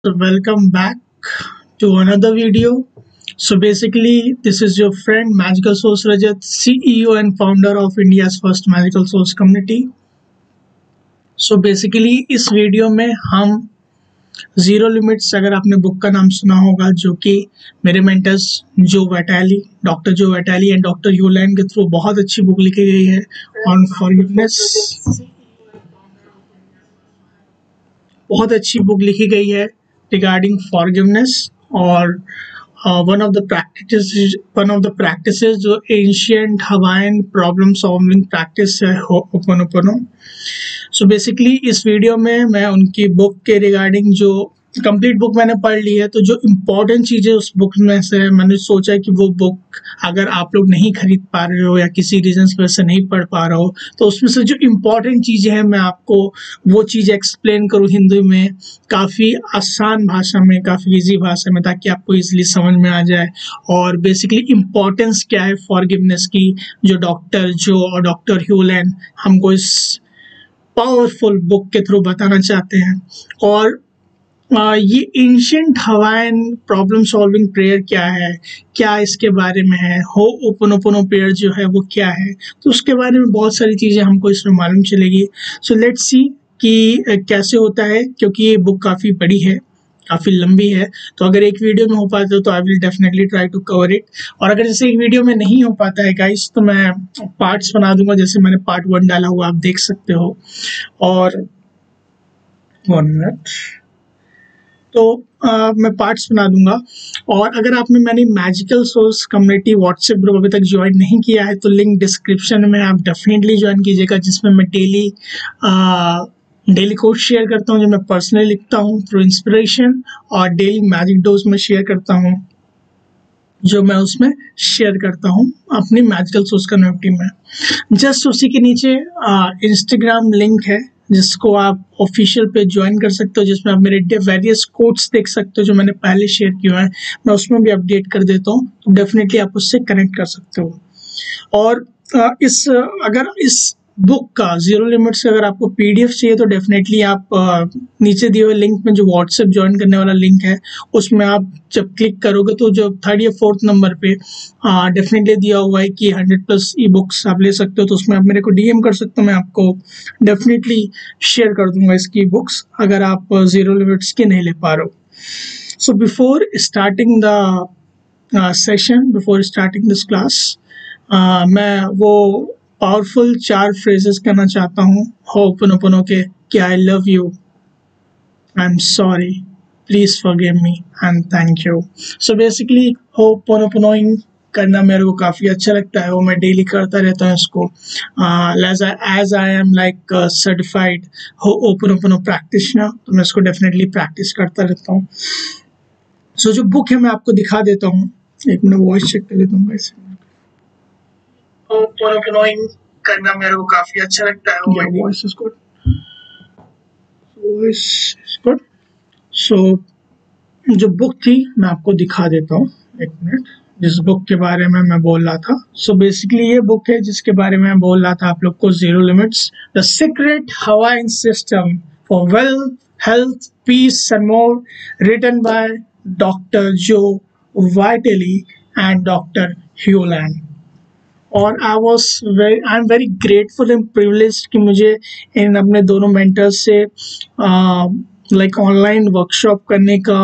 So welcome back to another video. So basically, this is your friend Magical Source Rajat, CEO and founder of India's first Magical Source community. So basically, इस video में हम zero limits, अगर आपने book का नाम सुना होगा, जो कि मेरे मेंटर्स डॉक्टर जो वैटाली एंड डॉक्टर यूलैंड के थ्रू बहुत अच्छी बुक लिखी गई है ऑन फॉरगिवनेस। बहुत अच्छी बुक लिखी गई है रिगार्डिंग फॉरगिवनेस और वन ऑफ द प्रैक्टिसेस जो ancient Hawaiian problem solving practice है होपोनोपोनो। सो बेसिकली इस वीडियो में मैं उनकी बुक के रिगार्डिंग, जो कंप्लीट बुक मैंने पढ़ ली है, तो जो इम्पोर्टेंट चीज़ें उस बुक में से मैंने सोचा कि वो बुक अगर आप लोग नहीं खरीद पा रहे हो या किसी रीजन की वजह से नहीं पढ़ पा रहे हो, तो उसमें से जो इम्पोर्टेंट चीज़ें हैं मैं आपको वो चीज़ एक्सप्लेन करूँ हिंदी में, काफ़ी आसान भाषा में, काफ़ी ईजी भाषा में, ताकि आपको ईजिली समझ में आ जाए। और बेसिकली इम्पोर्टेंस क्या है फॉरगिवनेस की, जो डॉक्टर जो और डॉक्टर ह्यूलैंड हमको इस पावरफुल बुक के थ्रू बताना चाहते हैं। और ये ancient Hawaiian problem solving prayer क्या है, क्या इसके बारे में है, होपोनोपोनो प्रेयर जो है वो क्या है, तो उसके बारे में बहुत सारी चीज़ें हमको इसमें मालूम चलेगी। सो लेट्स सी कि कैसे होता है, क्योंकि ये बुक काफ़ी बड़ी है, काफ़ी लंबी है, तो अगर एक वीडियो में हो पाता है तो I will definitely try to cover it. और अगर जैसे एक वीडियो में नहीं हो पाता है गाइस, तो मैं पार्ट्स बना दूंगा, जैसे मैंने पार्ट 1 डाला हुआ, आप देख सकते हो। और 1 मिनट, तो मैं पार्ट्स बना दूंगा। और अगर आपने मैंने magical source community WhatsApp group अभी तक ज्वाइन नहीं किया है, तो लिंक डिस्क्रिप्शन में आप डेफिनेटली ज्वाइन कीजिएगा, जिसमें मैं डेली कोड शेयर करता हूँ, जो मैं पर्सनली लिखता हूँ थ्रू इंस्पिरेशन, और डेली मैजिक डोज में शेयर करता हूँ, जो मैं उसमें शेयर करता हूँ अपनी मैजिकल सोर्स कम्युनिटी में। जस्ट उसी के नीचे इंस्टाग्राम लिंक है, जिसको आप ऑफिशियल पे ज्वाइन कर सकते हो, जिसमें आप मेरे वेरियस कोड्स देख सकते हो जो मैंने पहले शेयर किया है, मैं उसमें भी अपडेट कर देता हूँ, तो डेफिनेटली आप उससे कनेक्ट कर सकते हो। और अगर इस बुक का जीरो लिमिट्स अगर आपको पीडीएफ चाहिए, तो डेफिनेटली आप नीचे दिए हुए लिंक में जो व्हाट्सएप ज्वाइन करने वाला लिंक है, उसमें आप जब क्लिक करोगे तो जो 3rd या 4th नंबर पे डेफिनेटली दिया हुआ है कि 100+ ई बुक्स आप ले सकते हो, तो उसमें आप मेरे को डीएम कर सकते हो, मैं आपको डेफिनेटली शेयर कर दूंगा इसकी बुक्स, अगर आप जीरो लिमिट्स की नहीं ले पा रहे हो। So before starting the session, before starting this class, मैं वो पावरफुल 4 फ्रेजेस कहना चाहता हूँ होपोनोपोनो के, कि I love you, I am sorry, please forgive me and thank you. So basically ho'oponoponoing करना मेरे को काफ़ी अच्छा लगता है, वो मैं डेली करता रहता हूँ इसको, as I am like certified ho'oponopono practitioner, तो मैं इसको डेफिनेटली प्रैक्टिस करता रहता हूँ। सो जो बुक है मैं आपको दिखा देता हूँ, एक मिनट वॉइस चेक कर लेता हूँ वैसे। होपोनोपोनोइंग करना मेरे को काफ़ी अच्छा लगता है, voice is good, voice is good. So जो बुक थी मैं आपको दिखा देता हूँ, एक मिनट, जिस बुक के बारे में मैं बोल रहा था। सो बेसिकली ये बुक है जिसके बारे में मैं बोल रहा था आप लोग को, zero limits, the secret Hawaiian system for wealth, health, peace and more, written by doctor Joe Vitale and doctor Hew Len. और I am very grateful and privileged कि मुझे इन अपने दोनों मेंटर्स से लाइक ऑनलाइन वर्कशॉप करने का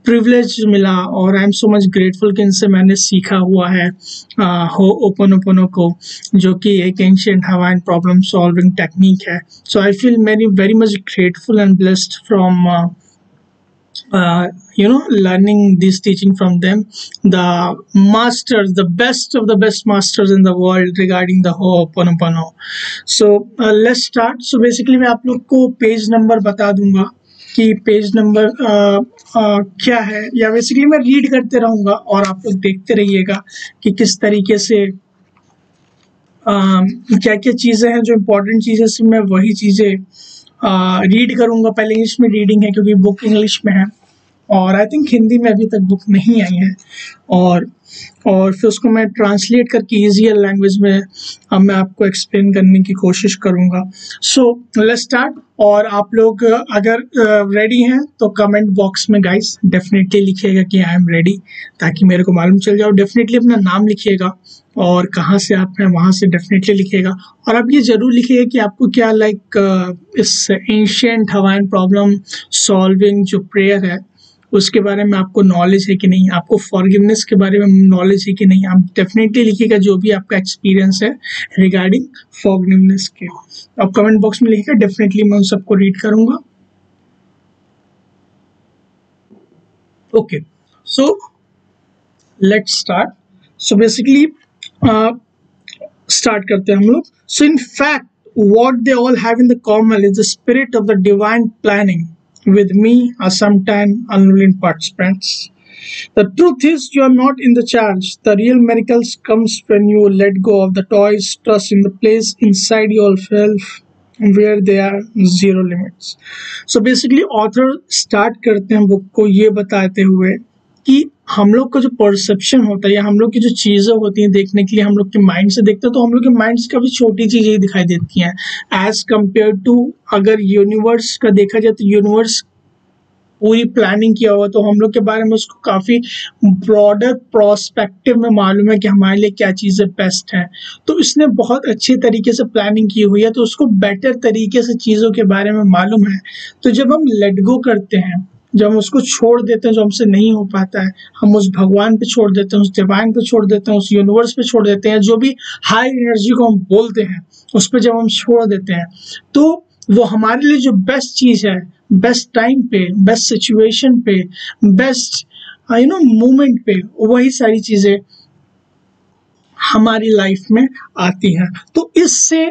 प्रिविलेज मिला, और I am so much grateful कि इनसे मैंने सीखा हुआ है होपोनोपोनो को, जो कि एक ancient Hawaiian problem solving technique है। So I feel very much grateful and blessed from learning this teaching from them, the masters, the best of the best masters in the world regarding the Ho'oponopono. So let's start. So basically मैं आप लोग को page number बता दूंगा कि page number क्या है, या बेसिकली मैं रीड करते रहूंगा और आप लोग देखते रहिएगा कि किस तरीके से क्या क्या चीज़ें हैं जो इम्पोर्टेंट चीज़ें से मैं वही चीज़ें रीड करूंगा। पहले इंग्लिश में रीडिंग है क्योंकि बुक इंग्लिश में है, और आई थिंक हिंदी में अभी तक बुक नहीं आई है, और फिर उसको मैं ट्रांसलेट करके ईजियर लैंग्वेज में अब मैं आपको एक्सप्लेन करने की कोशिश करूँगा। सो लेट्स स्टार्ट। और आप लोग अगर रेडी हैं तो कमेंट बॉक्स में गाइस डेफिनेटली लिखिएगा कि आई एम रेडी, ताकि मेरे को मालूम चल जाए। डेफिनेटली अपना नाम लिखिएगा और कहाँ से आप हैं वहाँ से डेफिनेटली लिखिएगा। और आप ये ज़रूर लिखिएगा कि आपको क्या इस एंशिएंट हवाइन प्रॉब्लम सॉल्विंग जो प्रेयर है उसके बारे में आपको नॉलेज है कि नहीं, आपको फॉरगिवनेस के बारे में नॉलेज है कि नहीं। आप डेफिनेटली लिखिएगा जो भी आपका एक्सपीरियंस है रिगार्डिंग फॉरगिवनेस के, आप कमेंट बॉक्स में लिखिएगा, डेफिनेटली मैं उन सबको रीड करूंगा। Okay, so let's start. So basically start करते हैं हम लोग। So in fact what they all have in the common is the spirit of the divine planning. With me are some 10 unwilling participants. The truth is you are not in the charge. The real miracles comes when you let go of the toys, trust in the place inside yourself where there are zero limits. So basically author start करते हैं book को ये बताते हुए कि हम लोग का जो परसेप्शन होता है या हम लोग की जो चीज़ें होती हैं देखने के लिए हम लोग के माइंड से देखते हैं, तो हम लोग के माइंड से काफ़ी छोटी चीज़ें ही दिखाई देती हैं एज कम्पेयर टू अगर यूनिवर्स का देखा जाए तो यूनिवर्स पूरी प्लानिंग किया हुआ, तो हम लोग के बारे में उसको काफ़ी ब्रॉडर प्रोस्पेक्टिव में मालूम है कि हमारे लिए क्या चीज़ें बेस्ट हैं। तो इसने बहुत अच्छे तरीके से प्लानिंग की हुई है, तो उसको बेटर तरीके से चीज़ों के बारे में मालूम है। तो जब हम लेट गो करते हैं, जब हम उसको छोड़ देते हैं जो हमसे नहीं हो पाता है, हम उस भगवान पे छोड़ देते हैं, उस डिवाइन पे छोड़ देते हैं, उस यूनिवर्स पे छोड़ देते हैं, जो भी हाई एनर्जी को हम बोलते हैं उस पर जब हम छोड़ देते हैं, तो वो हमारे लिए जो बेस्ट चीज़ है, बेस्ट टाइम पे, बेस्ट सिचुएशन पे, बेस्ट मोमेंट पे, वही सारी चीज़ें हमारी लाइफ में आती हैं। तो इससे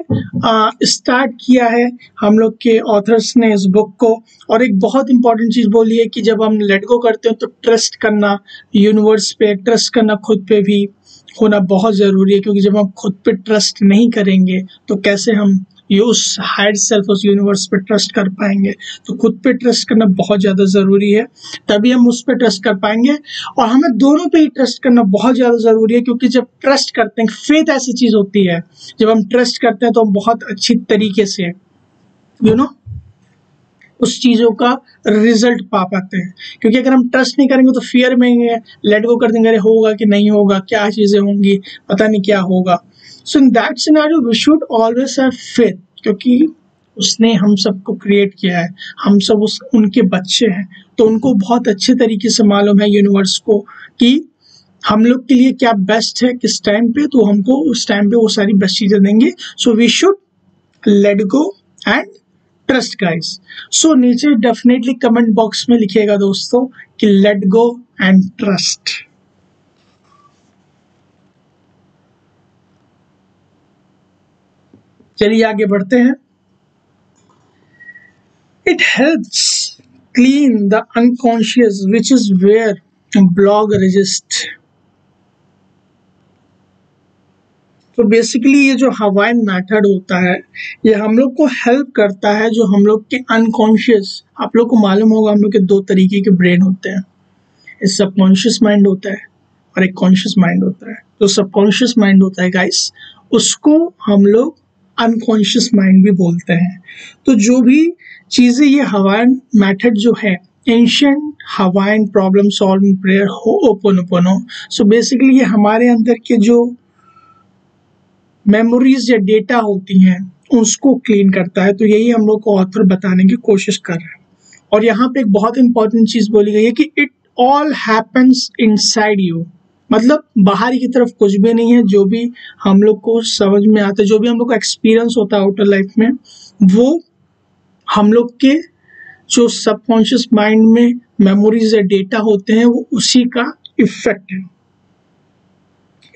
स्टार्ट किया है हम लोग के ऑथर्स ने इस बुक को। और एक बहुत इंपॉर्टेंट चीज़ बोली है कि जब हम लेट गो करते हैं तो ट्रस्ट करना यूनिवर्स पे, ट्रस्ट करना खुद पे भी होना बहुत ज़रूरी है, क्योंकि जब हम खुद पे ट्रस्ट नहीं करेंगे तो कैसे हम ये उस हायर सेल्फ, उस यूनिवर्स पे ट्रस्ट कर पाएंगे। तो खुद पे ट्रस्ट करना बहुत ज़्यादा ज़रूरी है, तभी हम उस पे ट्रस्ट कर पाएंगे। और हमें दोनों पे ही ट्रस्ट करना बहुत ज़्यादा ज़रूरी है, क्योंकि जब ट्रस्ट करते हैं, फेथ ऐसी चीज़ होती है, जब हम ट्रस्ट करते हैं तो हम बहुत अच्छी तरीके से उस चीज़ों का रिजल्ट पा पाते हैं। क्योंकि अगर हम ट्रस्ट नहीं करेंगे तो फियर में लेट गो कर देंगे, अरे होगा कि नहीं होगा, क्या चीज़ें होंगी, पता नहीं क्या होगा। So in that scenario we should always have faith, क्योंकि उसने हम सबको क्रिएट किया है, हम सब उनके बच्चे हैं, तो उनको बहुत अच्छे तरीके से मालूम है यूनिवर्स को कि हम लोग के लिए क्या बेस्ट है किस टाइम पे, तो हमको उस टाइम पे वो सारी बेस्ट चीज़ें देंगे। So we should let go and trust guys. So नीचे डेफिनेटली कमेंट बॉक्स में लिखिएगा दोस्तों कि लेट गो एंड ट्रस्ट। चलिए आगे बढ़ते हैं। It helps clean the unconscious, which is where blog resists. तो बेसिकली ये जो हवाइन मेथड होता है ये हम लोग को हेल्प करता है, जो हम लोग के अनकॉन्शियस, आप लोग को मालूम होगा हम लोग के दो तरीके के ब्रेन होते हैं, एक सबकॉन्शियस माइंड होता है और एक कॉन्शियस माइंड होता है। तो सबकॉन्शियस माइंड होता है गाइस, उसको हम लोग अनकॉन्शियस माइंड भी बोलते हैं। तो जो भी चीज़ें ये हवाइन मेथड जो है, ancient Hawaiian problem solving prayer ho'oponopono, so basically ये हमारे अंदर के जो मेमोरीज या डेटा होती हैं उसको क्लीन करता है। तो यही हम लोग को ऑथर बताने की कोशिश कर रहे हैं। और यहाँ पे एक बहुत इंपॉर्टेंट चीज़ बोली गई है कि it all happens inside you, मतलब बाहर की तरफ कुछ भी नहीं है। जो भी हम लोग को समझ में आता है, जो भी हम लोग को एक्सपीरियंस होता है आउटर लाइफ में, वो हम लोग के जो सबकॉन्शियस माइंड में मेमोरीज या डेटा होते हैं वो उसी का इफेक्ट है।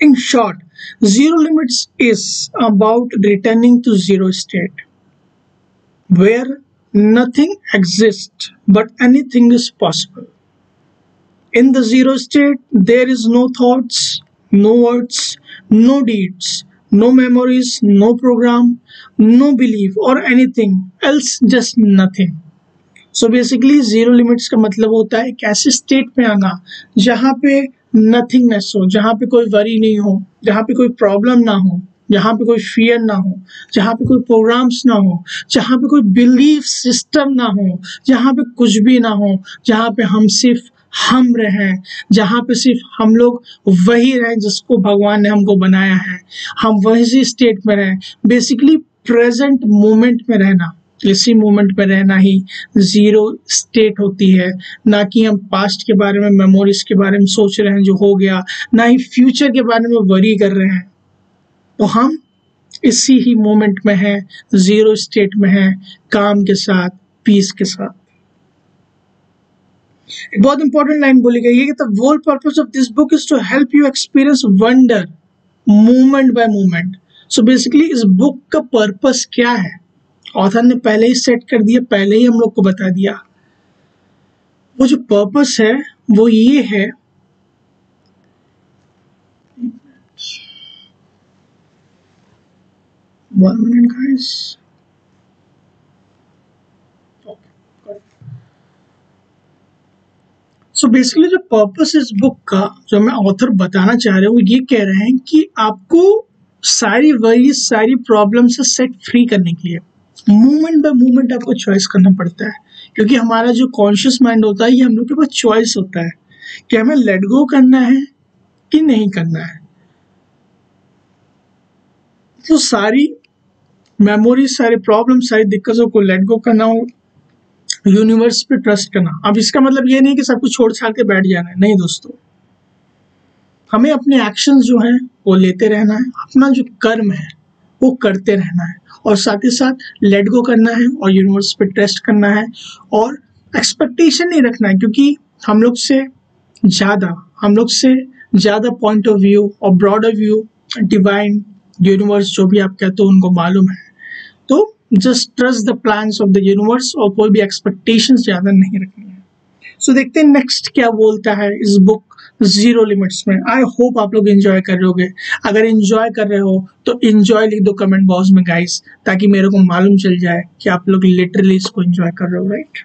In short, zero limits is about returning to zero state, where nothing exists but anything is possible. In the zero state, there is no thoughts, no words, no deeds, no memories, no program, no belief or anything else, just nothing. So basically zero limits का मतलब होता है एक ऐसे state में आना जहाँ पे नथिंगनेस हो, जहाँ पे कोई वरी नहीं हो, जहाँ पे कोई प्रॉब्लम ना हो, जहाँ पे कोई फियर ना हो, जहाँ पे कोई प्रोग्राम्स ना हो, जहाँ पे कोई बिलीफ सिस्टम ना हो, जहाँ पे कुछ भी ना हो, जहाँ पे हम सिर्फ हम रहें, जहाँ पे सिर्फ हम लोग वही रहें जिसको भगवान ने हमको बनाया है, हम वही स्टेट में रहें। बेसिकली प्रेजेंट मोमेंट में रहना, इसी मोमेंट में रहना ही जीरो स्टेट होती है। ना कि हम पास्ट के बारे में, मेमोरीज के बारे में सोच रहे हैं जो हो गया, ना ही फ्यूचर के बारे में वरी कर रहे हैं। तो हम इसी ही मोमेंट में हैं, जीरो स्टेट में हैं, काम के साथ, पीस के साथ। एक बहुत इंपॉर्टेंट लाइन बोली गई है कि the whole purpose of this book is to help you experience wonder moment by moment. So basically इस बुक का पर्पस क्या है, ऑथर ने पहले ही सेट कर दिया, पहले ही हम लोग को बता दिया। वो जो पर्पस है वो ये है, one minute guys, so basically जो पर्पस इस बुक का, जो मैं ऑथर बताना चाह रहे हूँ, ये कह रहे हैं कि आपको सारी वरीज, सारी प्रॉब्लम से सेट फ्री करने के लिए मोमेंट बाय मोमेंट आपको चॉइस करना पड़ता है। क्योंकि हमारा जो कॉन्शियस माइंड होता है, ये हम लोग के पास चॉइस होता है कि हमें लेट गो करना है कि नहीं करना है। तो सारी मेमोरी, सारी प्रॉब्लम, सारी दिक्कतों को लेट गो करना हो, यूनिवर्स पे ट्रस्ट करना। अब इसका मतलब ये नहीं कि सब कुछ छोड़ छाड़ के बैठ जाना है, नहीं दोस्तों। हमें अपने एक्शंस जो हैं वो लेते रहना है, अपना जो कर्म है वो करते रहना है, और साथ ही साथ लेट गो करना है और यूनिवर्स पे ट्रस्ट करना है, और एक्सपेक्टेशन नहीं रखना है। क्योंकि हम लोग से ज़्यादा पॉइंट ऑफ व्यू और ब्रॉडर व्यू डिवाइन, यूनिवर्स, जो भी आप कहते हो, उनको मालूम है। तो just trust the plans of the universe, और कोई भी एक्सपेक्टेशंस ज़्यादा नहीं रखनी है। सो देखते हैं नेक्स्ट क्या बोलता है इस बुक जीरो लिमिट्स में। आई होप आप लोग एंजॉय कर रहे होगे। अगर एंजॉय कर रहे हो तो एंजॉय लिख दो कमेंट बॉक्स में गाइस, ताकि मेरे को मालूम चल जाए कि आप लोग लिटरली इसको एंजॉय कर रहे हो, right.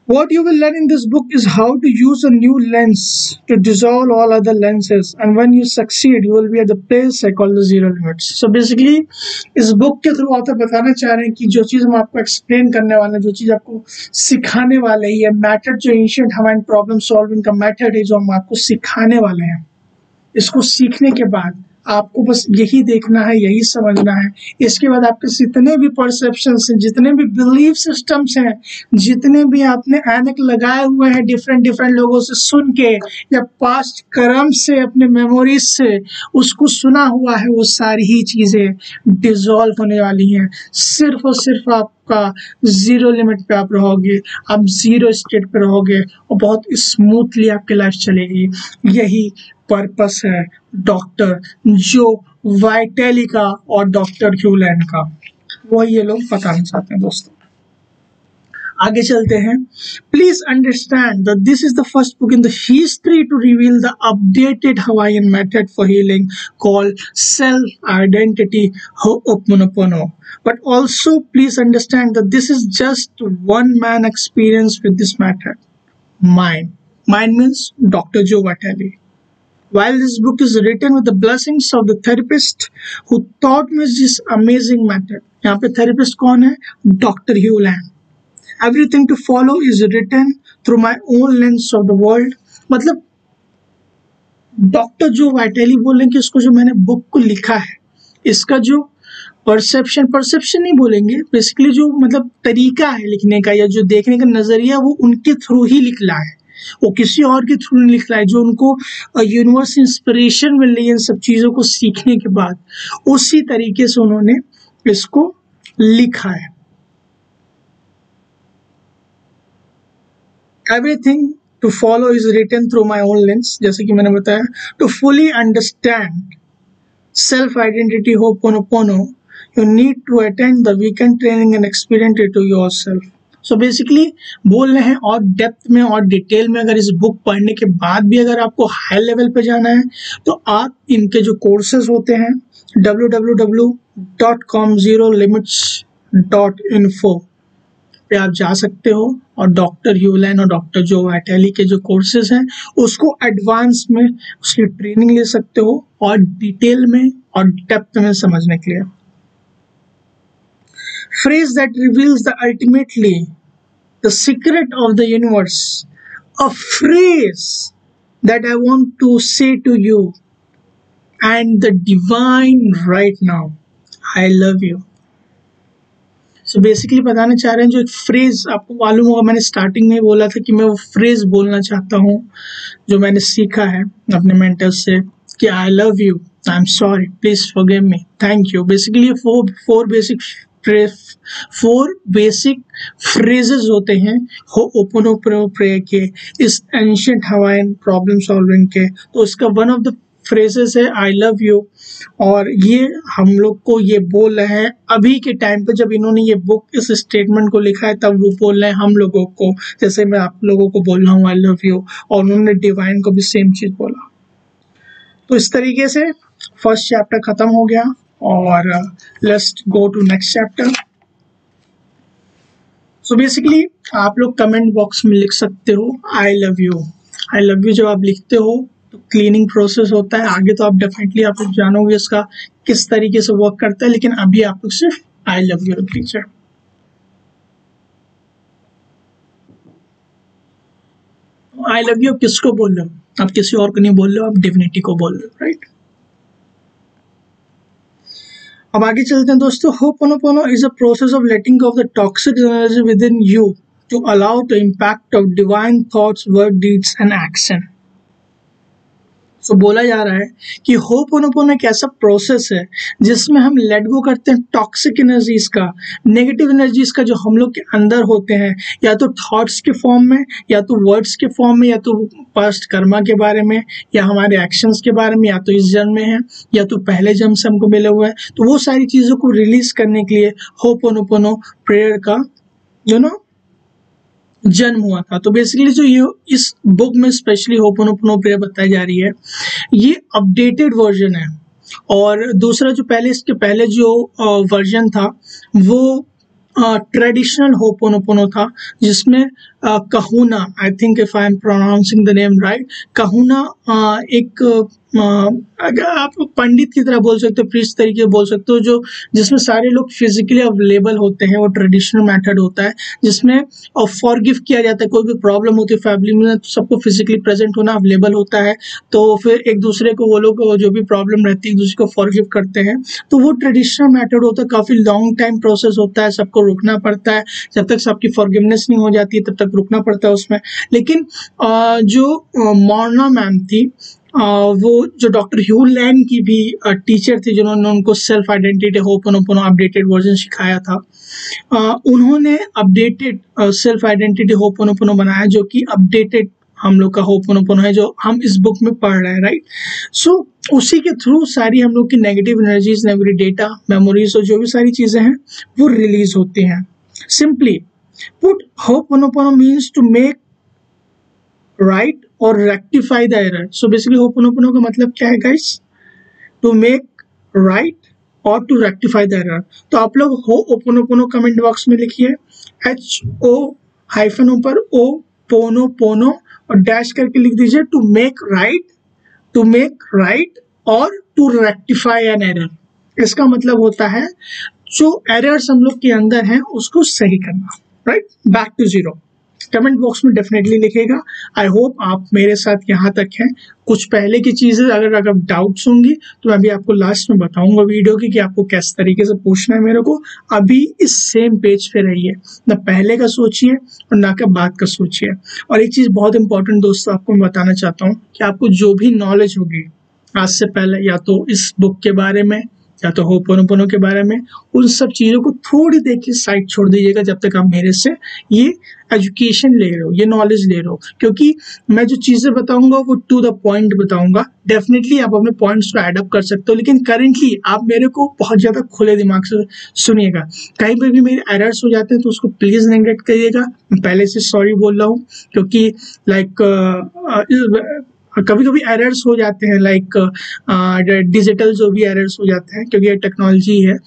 What you will learn in this book is how to use a new lens to dissolve all other lenses, and when you succeed, you will be at the place I call the zero limits. So basically, इस book के through author बताना चाह रहे हैं कि जो चीज़ हम आपको एक्सप्लेन करने वाले हैं, जो चीज़ आपको सिखाने वाले हैं, ये मेथड जो एंशिएंट हमारे प्रॉब्लम सॉल्विंग का मेथड है, जो हम आपको सिखाने वाले हैं, इसको सीखने के बाद आपको बस यही देखना है, यही समझना है। इसके बाद आपके जितने भी परसेप्शंस हैं, जितने भी बिलीफ सिस्टम्स हैं, जितने भी आपने ऐनक लगाए हुए हैं डिफरेंट लोगों से सुन के, या पास्ट कर्म से, अपने मेमोरीज से उसको सुना हुआ है, वो सारी ही चीज़ें डिसॉल्व होने वाली हैं। सिर्फ और सिर्फ आपका जीरो लिमिट पे आप रहोगे, आप जीरो स्टेट पे रहोगे, और बहुत स्मूथली आपकी लाइफ चलेगी। यही पर्पस है डॉक्टर जो वाइटेली का और डॉक्टर ह्यू लैंड का, वो ये लोग बताना चाहते हैं दोस्तों। आगे चलते हैं। Please understand that this is the first book in the history to reveal the updated Hawaiian method for healing called self identity हो'oponopono. But also please understand that this is just one man experience with this method. Mine means Dr. Joe Vitale. While this book is written with the blessings of the therapist who taught me this amazing method, यहाँ पे therapist कौन है? Dr. Hugh Land. Everything to follow is written through my own lens of the world. मतलब doctor Joe वाइटेली बोल रहे हैं कि इसको जो मैंने बुक को लिखा है, इसका जो परसेप्शन नहीं बोलेंगे, बेसिकली जो मतलब तरीका है लिखने का या जो देखने का नजरिया, वो उनके थ्रू ही लिखना है, वो किसी और के थ्रू नहीं लिख रहा है। जो उनको यूनिवर्स इंस्पिरेशन मिल रही है इन सब चीज़ों को सीखने के बाद, उसी तरीके से उन्होंने इसको लिखा है। Everything to follow is written through my own lens, जैसे कि मैंने बताया। To fully understand self identity हो'oponopono, you need to attend the weekend training and experience it to yourself. So basically बोल रहे हैं, और डेप्थ में और डिटेल में अगर इस बुक पढ़ने के बाद भी अगर आपको हाई लेवल पे जाना है, तो आप इनके जो कोर्सेज होते हैं www.com0limits.info, पे आप जा सकते हो और डॉक्टर ह्यूलन और डॉक्टर जो वाइटाली के जो कोर्सेज हैं उसको एडवांस में उसकी ट्रेनिंग ले सकते हो और डिटेल में और डेप्थ में समझने के लिए। Phrase that reveals the ultimately the secret of the universe, a phrase that I want to say to you and the divine right now, I love you. So basically बताना चाह रहे हैं जो एक फ्रेज आपको मालूम होगा, मैंने स्टार्टिंग में बोला था कि मैं वो फ्रेज बोलना चाहता हूँ जो मैंने सीखा है अपने मेंटर से कि I love you, I am sorry, please forgive me, thank you. Basically four basic phrases होते हैं होपोनोपोनो प्रेयर के, इस एंशिएंट हवाइन प्रॉब्लम सॉल्विंग के। तो इसका वन ऑफ द फ्रेजेस है आई लव यू, और ये हम लोग को ये बोल रहे हैं अभी के टाइम पे, जब इन्होंने ये बुक इस स्टेटमेंट को लिखा है तब वो बोल रहे हैं हम लोगों को, जैसे मैं आप लोगों को बोल रहा हूँ आई लव यू, और उन्होंने डिवाइन को भी सेम चीज बोला। तो इस तरीके से फर्स्ट चैप्टर खत्म हो गया और let's go to next chapter. So basically आप लोग कमेंट बॉक्स में लिख सकते हो I love you. I love you जब आप लिखते हो तो क्लीनिंग प्रोसेस होता है, आगे तो आप डेफिनेटली आप लोग जानोगे इसका किस तरीके से वर्क करता है, लेकिन अभी आप लोग सिर्फ आई लव यू लिख लीजिए। आई लव यू किसको बोल रहे हो? आप किसी और को नहीं बोल रहे हो, आप डिविनिटी को बोल रहे हो, राइट? अब आगे चलते हैं दोस्तों। Ho'oponopono is a process of letting of the toxic energy within you to allow the impact of divine thoughts, word, deeds and action. तो बोला जा रहा है कि होपोनोपोनो एक ऐसा प्रोसेस है जिसमें हम लेट गो करते हैं टॉक्सिक एनर्जीज का, नेगेटिव एनर्जीज का जो हम लोग के अंदर होते हैं, या तो थॉट्स के फॉर्म में, या तो वर्ड्स के फॉर्म में, या तो पास्ट कर्मा के बारे में, या हमारे एक्शंस के बारे में, या तो इस जन्म में है या तो पहले जन्म से हमको मिले हुए हैं। तो वो सारी चीज़ों को रिलीज करने के लिए होपोनोपोनो प्रेयर का जन्म हुआ था। तो बेसिकली जो ये इस बुक में स्पेशली होपोनोपोनो प्रेयर बताई जा रही है, ये अपडेटेड वर्जन है। और दूसरा जो इसके पहले जो वर्जन था वो ट्रेडिशनल होपोनोपोनो था, जिसमें kahuna, I think if I am pronouncing the name right, kahuna एक अगर आप पंडित की तरह बोल सकते हो, प्रीस्ट तरीके बोल सकते हो, जो जिसमें सारे लोग फिजिकली अवेलेबल होते हैं। वो ट्रेडिशनल मेथड होता है जिसमें फॉरगिव किया जाता है। कोई भी प्रॉब्लम होती है फैमिली में तो सबको फिजिकली प्रेजेंट होना अवेलेबल होता है, तो फिर एक दूसरे को वो लोग जो भी प्रॉब्लम रहती है एक दूसरे को फॉरगिव करते हैं। तो वो ट्रेडिशनल मेथड होता है, काफ़ी लॉन्ग टाइम प्रोसेस होता है, सबको रुकना पड़ता है, जब तक सबकी फॉरगिवनेस नहीं हो जाती है तब तक रुकना पड़ता है उसमें। लेकिन जो मॉर्ना मैम थी, वो जो डॉक्टर ह्यू लैन की भी टीचर थी, जिन्होंने उनको self identity ho'oponopono updated version सिखाया था, उन्होंने अपडेटेड सेल्फ आइडेंटिटी होपोनोपोनो बनाया, जो कि अपडेटेड हम लोग का होपोनोपोनो है जो हम इस बुक में पढ़ रहे हैं, राइट? सो उसी के थ्रू सारी हम लोग की negative energies, negative data, memories और जो भी सारी चीज़ें हैं वो रिलीज होती हैं। Simply put, ho'oponopono means to make right और rectify the error. So basically ho'oponopono का मतलब क्या है गाइस? टू मेक राइट और टू रेक्टिफाई द एरर। तो आप लोग होपोनोपोनो कमेंट बॉक्स में लिखिए HO हाइफन ऊपर O पोनो पोनो और डैश करके लिख दीजिए टू मेक राइट और टू रेक्टिफाई एन एरर। इसका मतलब होता है जो एरर्स हम लोग के अंदर हैं उसको सही करना, right? Back to zero. Comment box में डेफिनेटली लिखेगा। आई होप आप मेरे साथ यहाँ तक हैं। कुछ पहले की चीज़ें अगर डाउट्स होंगी तो मैं भी आपको लास्ट में बताऊंगा वीडियो की कि आपको किस तरीके से पूछना है मेरे को। अभी इस सेम पेज पे रहिए, ना पहले का सोचिए और ना के बाद का सोचिए। और एक चीज़ बहुत इंपॉर्टेंट दोस्तों आपको मैं बताना चाहता हूँ कि आपको जो भी नॉलेज होगी आज से पहले, या तो इस बुक के बारे में या तो होपोनोपोनो के बारे में, उन सब चीज़ों को थोड़ी देर की साइड छोड़ दीजिएगा जब तक आप मेरे से ये एजुकेशन ले रहे हो, ये नॉलेज ले रहे हो। क्योंकि मैं जो चीज़ें बताऊंगा वो टू द पॉइंट बताऊंगा। डेफिनेटली आप अपने पॉइंट्स को एडअप कर सकते हो, लेकिन करेंटली आप मेरे को बहुत ज़्यादा खुले दिमाग से सुनिएगा। कहीं पर भी मेरे एरर्स हो जाते हैं तो उसको प्लीज़ नेगलेक्ट करिएगा। मैं पहले से सॉरी बोल रहा हूँ, क्योंकि लाइक कभी कभी एरर्स हो जाते हैं, लाइक डिजिटल जो भी एरर्स हो जाते हैं, क्योंकि ये टेक्नोलॉजी है।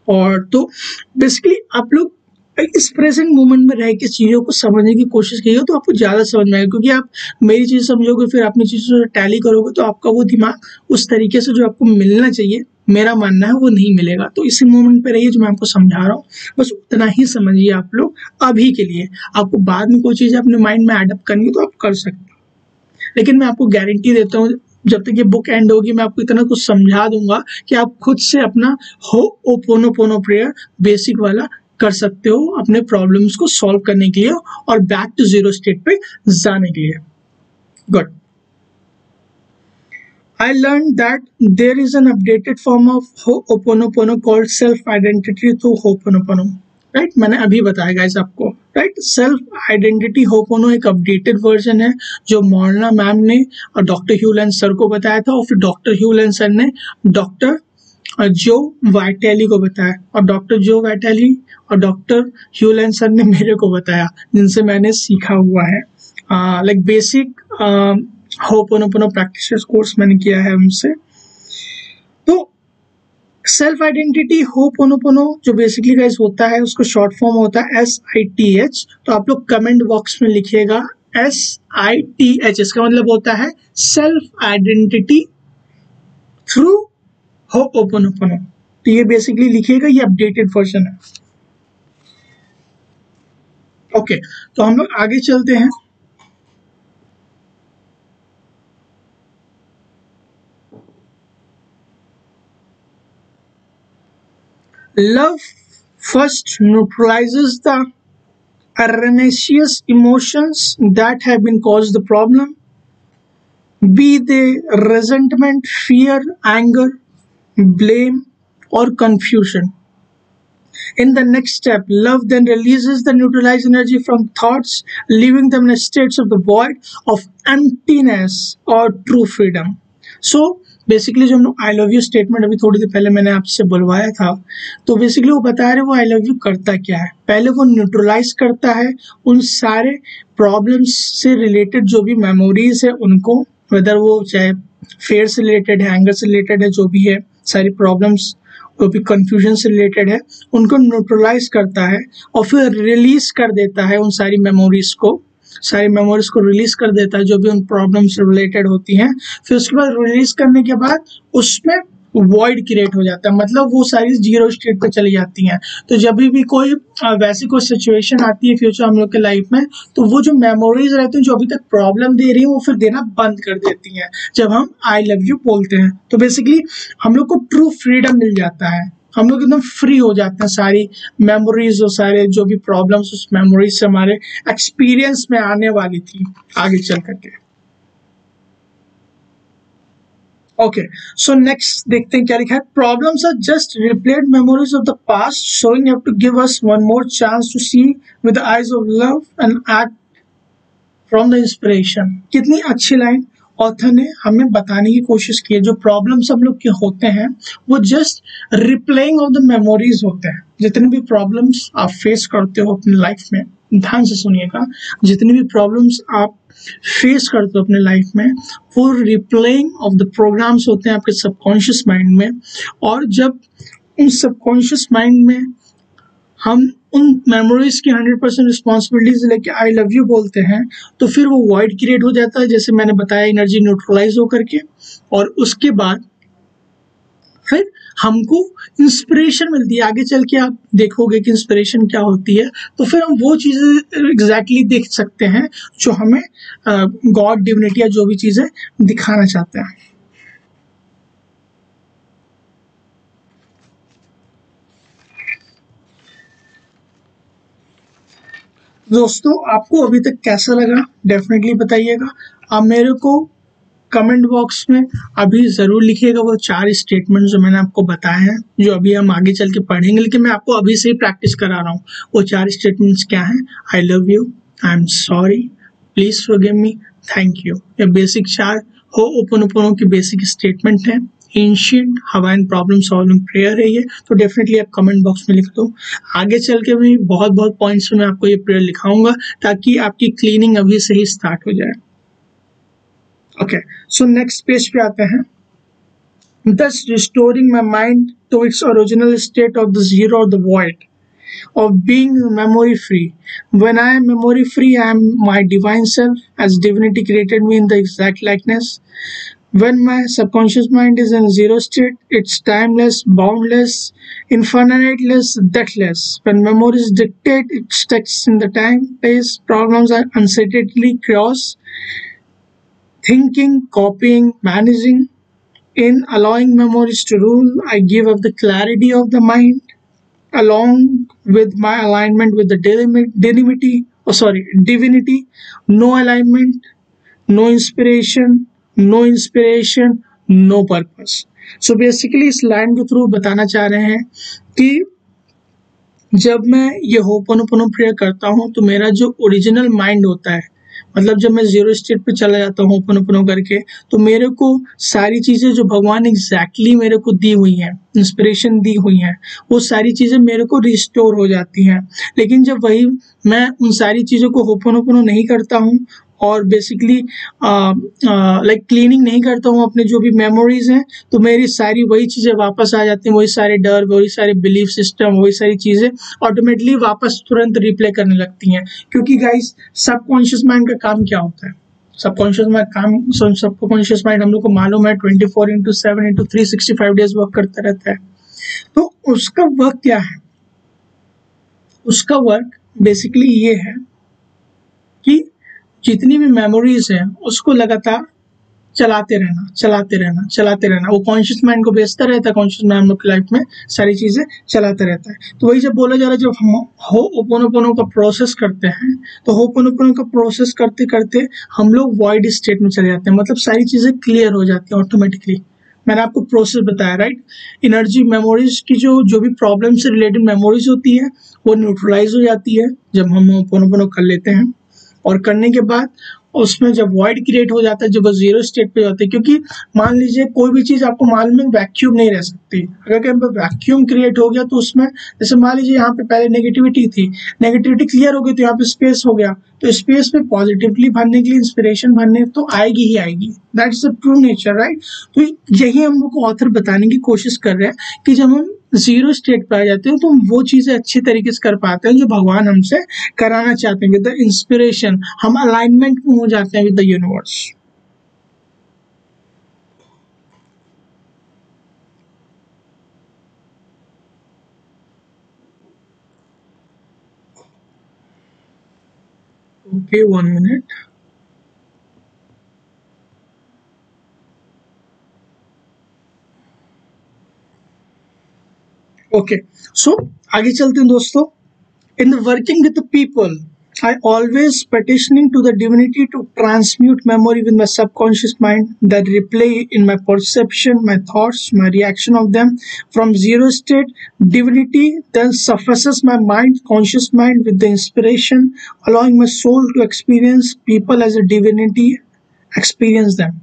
और तो बेसिकली आप लोग इस प्रेजेंट मोमेंट में रह के चीज़ों को समझने की कोशिश कीजिए तो आपको ज़्यादा समझ में आएगा, क्योंकि आप मेरी चीज़ समझोगे फिर अपनी चीज़ों से टैली करोगे तो आपका वो दिमाग उस तरीके से जो आपको मिलना चाहिए, मेरा मानना है, वो नहीं मिलेगा। तो इसी मोमेंट पे रहिए जो मैं आपको समझा रहा हूँ, बस उतना ही समझिए आप लोग अभी के लिए। आपको बाद में कोई चीज़ अपने माइंड में एडअप करनी है तो आप कर सकते हो, लेकिन मैं आपको गारंटी देता हूँ जब तक ये बुक एंड होगी मैं आपको इतना कुछ समझा दूंगा कि आप खुद से अपना होपोनोपोनो प्रेयर बेसिक वाला कर सकते हो अपने प्रॉब्लम्स को सॉल्व करने के लिए और बैक टू जीरो स्टेट पे जाने के लिए। Good. I learned that there is an updated form of Ho'oponopono called self-identity through Ho'oponopono. Right, मैंने अभी बताया गाइस आपको, राइट। सेल्फ आइडेंटिटी होपोनो एक अपडेटेड वर्जन है जो मोर्ना मैम ने और डॉक्टर ह्यूलन सर को बताया था, और फिर डॉक्टर ह्यूलन सर ने डॉक्टर जो वाइटेली को बताया, और डॉक्टर जो वाइटेली और डॉक्टर ह्यूलन सर ने मेरे को बताया, जिनसे मैंने सीखा हुआ है। Like basic ho'oponopono practice course मैंने किया है उनसे। तो सेल्फ आइडेंटिटी होपोनोपोनो जो बेसिकली गाइस होता है उसको शॉर्ट फॉर्म होता है SITH। तो आप लोग कमेंट बॉक्स में लिखिएगा SITH, इसका मतलब होता है सेल्फ आइडेंटिटी थ्रू होपोनोपोनो। तो ये बेसिकली लिखिएगा, ये अपडेटेड वर्जन है। ओके, तो हम लोग आगे चलते हैं। Love first neutralizes the erroneous emotions that have been caused the problem, be they resentment, fear, anger, blame, or confusion. In the next step, love then releases the neutralized energy from thoughts, leaving them in a state of the void of emptiness or true freedom. So basically जो हम लोग आई love you statement अभी थोड़ी देर पहले मैंने आपसे बुलवाया था, तो बेसिकली वो बता रहे वो आई लव यू करता क्या है। पहले वो न्यूट्रलाइज करता है उन सारे प्रॉब्लम्स से रिलेटेड जो भी मेमोरीज है उनको, वेदर वो चाहे फेयर से रिलेटेड है, एंगर से रिलेटेड है, जो भी है सारी प्रॉब्लम्स, जो भी कंफ्यूजन से रिलेटेड है, उनको न्यूट्रलाइज करता है और फिर रिलीज कर देता है उन सारी मेमोरीज को रिलीज कर देता है जो भी उन प्रॉब्लम से रिलेटेड होती हैं। फिर उसके बाद रिलीज करने के बाद उसमें वॉइड क्रिएट हो जाता है, मतलब वो सारी जीरो स्टेट पे चली जाती हैं। तो जब भी कोई वैसी कोई सिचुएशन आती है फ्यूचर हम लोग के लाइफ में, तो वो जो मेमोरीज रहती हैं जो अभी तक प्रॉब्लम दे रही है वो फिर देना बंद कर देती हैं जब हम आई लव यू बोलते हैं। तो बेसिकली हम लोग को ट्रू फ्रीडम मिल जाता है, हम लोग एकदम फ्री हो जाते हैं सारी मेमोरीज और सारे जो भी प्रॉब्लम्स उस मेमोरीज से हमारे एक्सपीरियंस में आने वाली थी आगे चल करके। ओके, सो नेक्स्ट देखते हैं क्या लिखा है। Problems are just replayed memories of the past, so you have to give us one more chance to see with the eyes of love and act from the inspiration. कितनी अच्छी line author ने हमें बताने की कोशिश की है। जो प्रॉब्लम्स हम लोग के होते हैं वो जस्ट रिप्लेइंग ऑफ द मेमोरीज होते हैं। जितने भी प्रॉब्लम्स आप फेस करते हो अपनी लाइफ में, ध्यान से सुनिएगा, जितनी भी प्रॉब्लम्स आप फेस करते हो अपने लाइफ में वो रिप्लेइंग ऑफ द प्रोग्राम्स होते हैं आपके सबकॉन्शियस माइंड में। और जब उन सबकॉन्शियस माइंड में हम उन मेमोरीज की 100% रिस्पॉन्सिबिलिटीज लेके आई लव यू बोलते हैं तो फिर वो वॉइड क्रिएट हो जाता है, जैसे मैंने बताया, एनर्जी न्यूट्रलाइज होकर के, और उसके बाद फिर हमको इंस्पिरेशन मिलती है। आगे चल के आप देखोगे कि इंस्पिरेशन क्या होती है, तो फिर हम वो चीज़ें एग्जैक्टली देख सकते हैं जो हमें गॉड, डिविनिटी या जो भी चीज़ें दिखाना चाहते हैं। दोस्तों आपको अभी तक कैसा लगा डेफिनेटली बताइएगा। आप मेरे को कमेंट बॉक्स में अभी ज़रूर लिखिएगा वो 4 स्टेटमेंट जो मैंने आपको बताए हैं, जो अभी हम आगे चल के पढ़ेंगे, लेकिन मैं आपको अभी से ही प्रैक्टिस करा रहा हूँ। वो 4 स्टेटमेंट्स क्या हैं? आई love you, I am sorry, please forgive me, thank you. ये बेसिक 4 होपोनोपोनो की बेसिक स्टेटमेंट हैं। Ancient Hawaiian problem solving prayer है ये, तो डेफिनेटली आप कमेंट बॉक्स में लिख दो। आगे चल के भी बहुत बहुत पॉइंट्स में मैं आपको ये प्रेयर लिखाऊंगा ताकि आपकी क्लीनिंग अभी से ही स्टार्ट हो जाए। ओके, सो नेक्स्ट पेज पे आते हैं। Thus restoring my mind to its original state of the zero or the void of being memory free. When I am memory free, I am my divine self, as divinity created me in the exact likeness. When my subconscious mind is in zero state, it's timeless, boundless, infiniteless, deathless. When memories dictate, it sticks in the time, place, problems are uncertainty, chaos, thinking, copying, managing. In allowing memories to rule, I give up the clarity of the mind, along with my alignment with the divinity. No alignment, no inspiration, no inspiration, no purpose. So basically इस line के through बताना चाह रहे हैं कि जब मैं ये होपोनोपोनो प्रेयर करता हूँ तो मेरा जो ओरिजिनल माइंड होता है, मतलब जब मैं जीरो स्टेट पे चला जाता हूँ होपोनोपोनो करके, तो मेरे को सारी चीज़ें जो भगवान एग्जैक्टली मेरे को दी हुई हैं, इंस्पिरेशन दी हुई हैं, वो सारी चीज़ें मेरे को रिस्टोर हो जाती हैं। लेकिन जब वही मैं उन सारी चीज़ों को होपोनोपोनो नहीं करता हूँ और बेसिकली लाइक क्लीनिंग नहीं करता हूँ अपने जो भी मेमोरीज हैं, तो मेरी सारी वही चीज़ें वापस आ जाती हैं, वही सारे डर, वही सारे बिलीफ सिस्टम, वही सारी चीज़ें ऑटोमेटिकली वापस तुरंत रिप्ले करने लगती हैं। क्योंकि गाइस सबकॉन्शियस माइंड का काम क्या होता है? सबकॉन्शियस माइंड हम लोग को मालूम है 24/7/365 डेज वर्क करता रहता है। तो उसका वर्क क्या है? उसका वर्क बेसिकली ये है कि जितनी भी मेमोरीज हैं उसको लगातार चलाते रहना। वो कॉन्शियस माइंड को बेचता रहता है, कॉन्शियस माइंड हम लोग की लाइफ में सारी चीजें चलाते रहता है। तो वही जब बोला जा रहा है, जब हम होपोनोपोनो का प्रोसेस करते हैं, तो होपोनोपोनो का प्रोसेस करते करते हम लोग वॉइड स्टेट में चले जाते हैं, मतलब सारी चीजें क्लियर हो जाती हैं ऑटोमेटिकली। मैंने आपको प्रोसेस बताया, राइट? एनर्जी मेमोरीज की जो भी प्रॉब्लम से रिलेटेड मेमोरीज होती है वो न्यूट्रलाइज हो जाती है जब हम होपोनोपोनो कर लेते हैं। और करने के बाद उसमें जब वॉइड क्रिएट हो जाता है, जब वो जीरो स्टेट पे होता है, क्योंकि मान लीजिए कोई भी चीज आपको मालूम है वैक्यूम नहीं रह सकती। अगर कहीं पर वैक्यूम क्रिएट हो गया तो उसमें, जैसे मान लीजिए यहाँ पे पहले नेगेटिविटी थी, नेगेटिविटी क्लियर हो गई तो यहाँ पे स्पेस हो गया, तो स्पेस में पॉजिटिवली भरने के लिए, इंस्पिरेशन भरने तो आएगी ही आएगी। That is the true nature, right? तो यही हम लोग को ऑथर बताने की कोशिश कर रहे हैं कि जब हम जीरो स्टेट पे आ जाते हैं तो हम वो चीजें अच्छी तरीके से कर पाते हैं जो भगवान हमसे कराना चाहते हैं विद द इंस्पिरेशन। हम अलाइनमेंट में हो जाते हैं with the universe. Okay, 1 minute. Okay, so आगे चलते हैं दोस्तों। In the working with the people, I always petitioning to the divinity to transmute memory with my subconscious mind that replay in my perception, my thoughts, my reaction of them from zero state. Divinity then surfaces my mind, conscious mind with the inspiration, allowing my soul to experience people as a divinity experience them.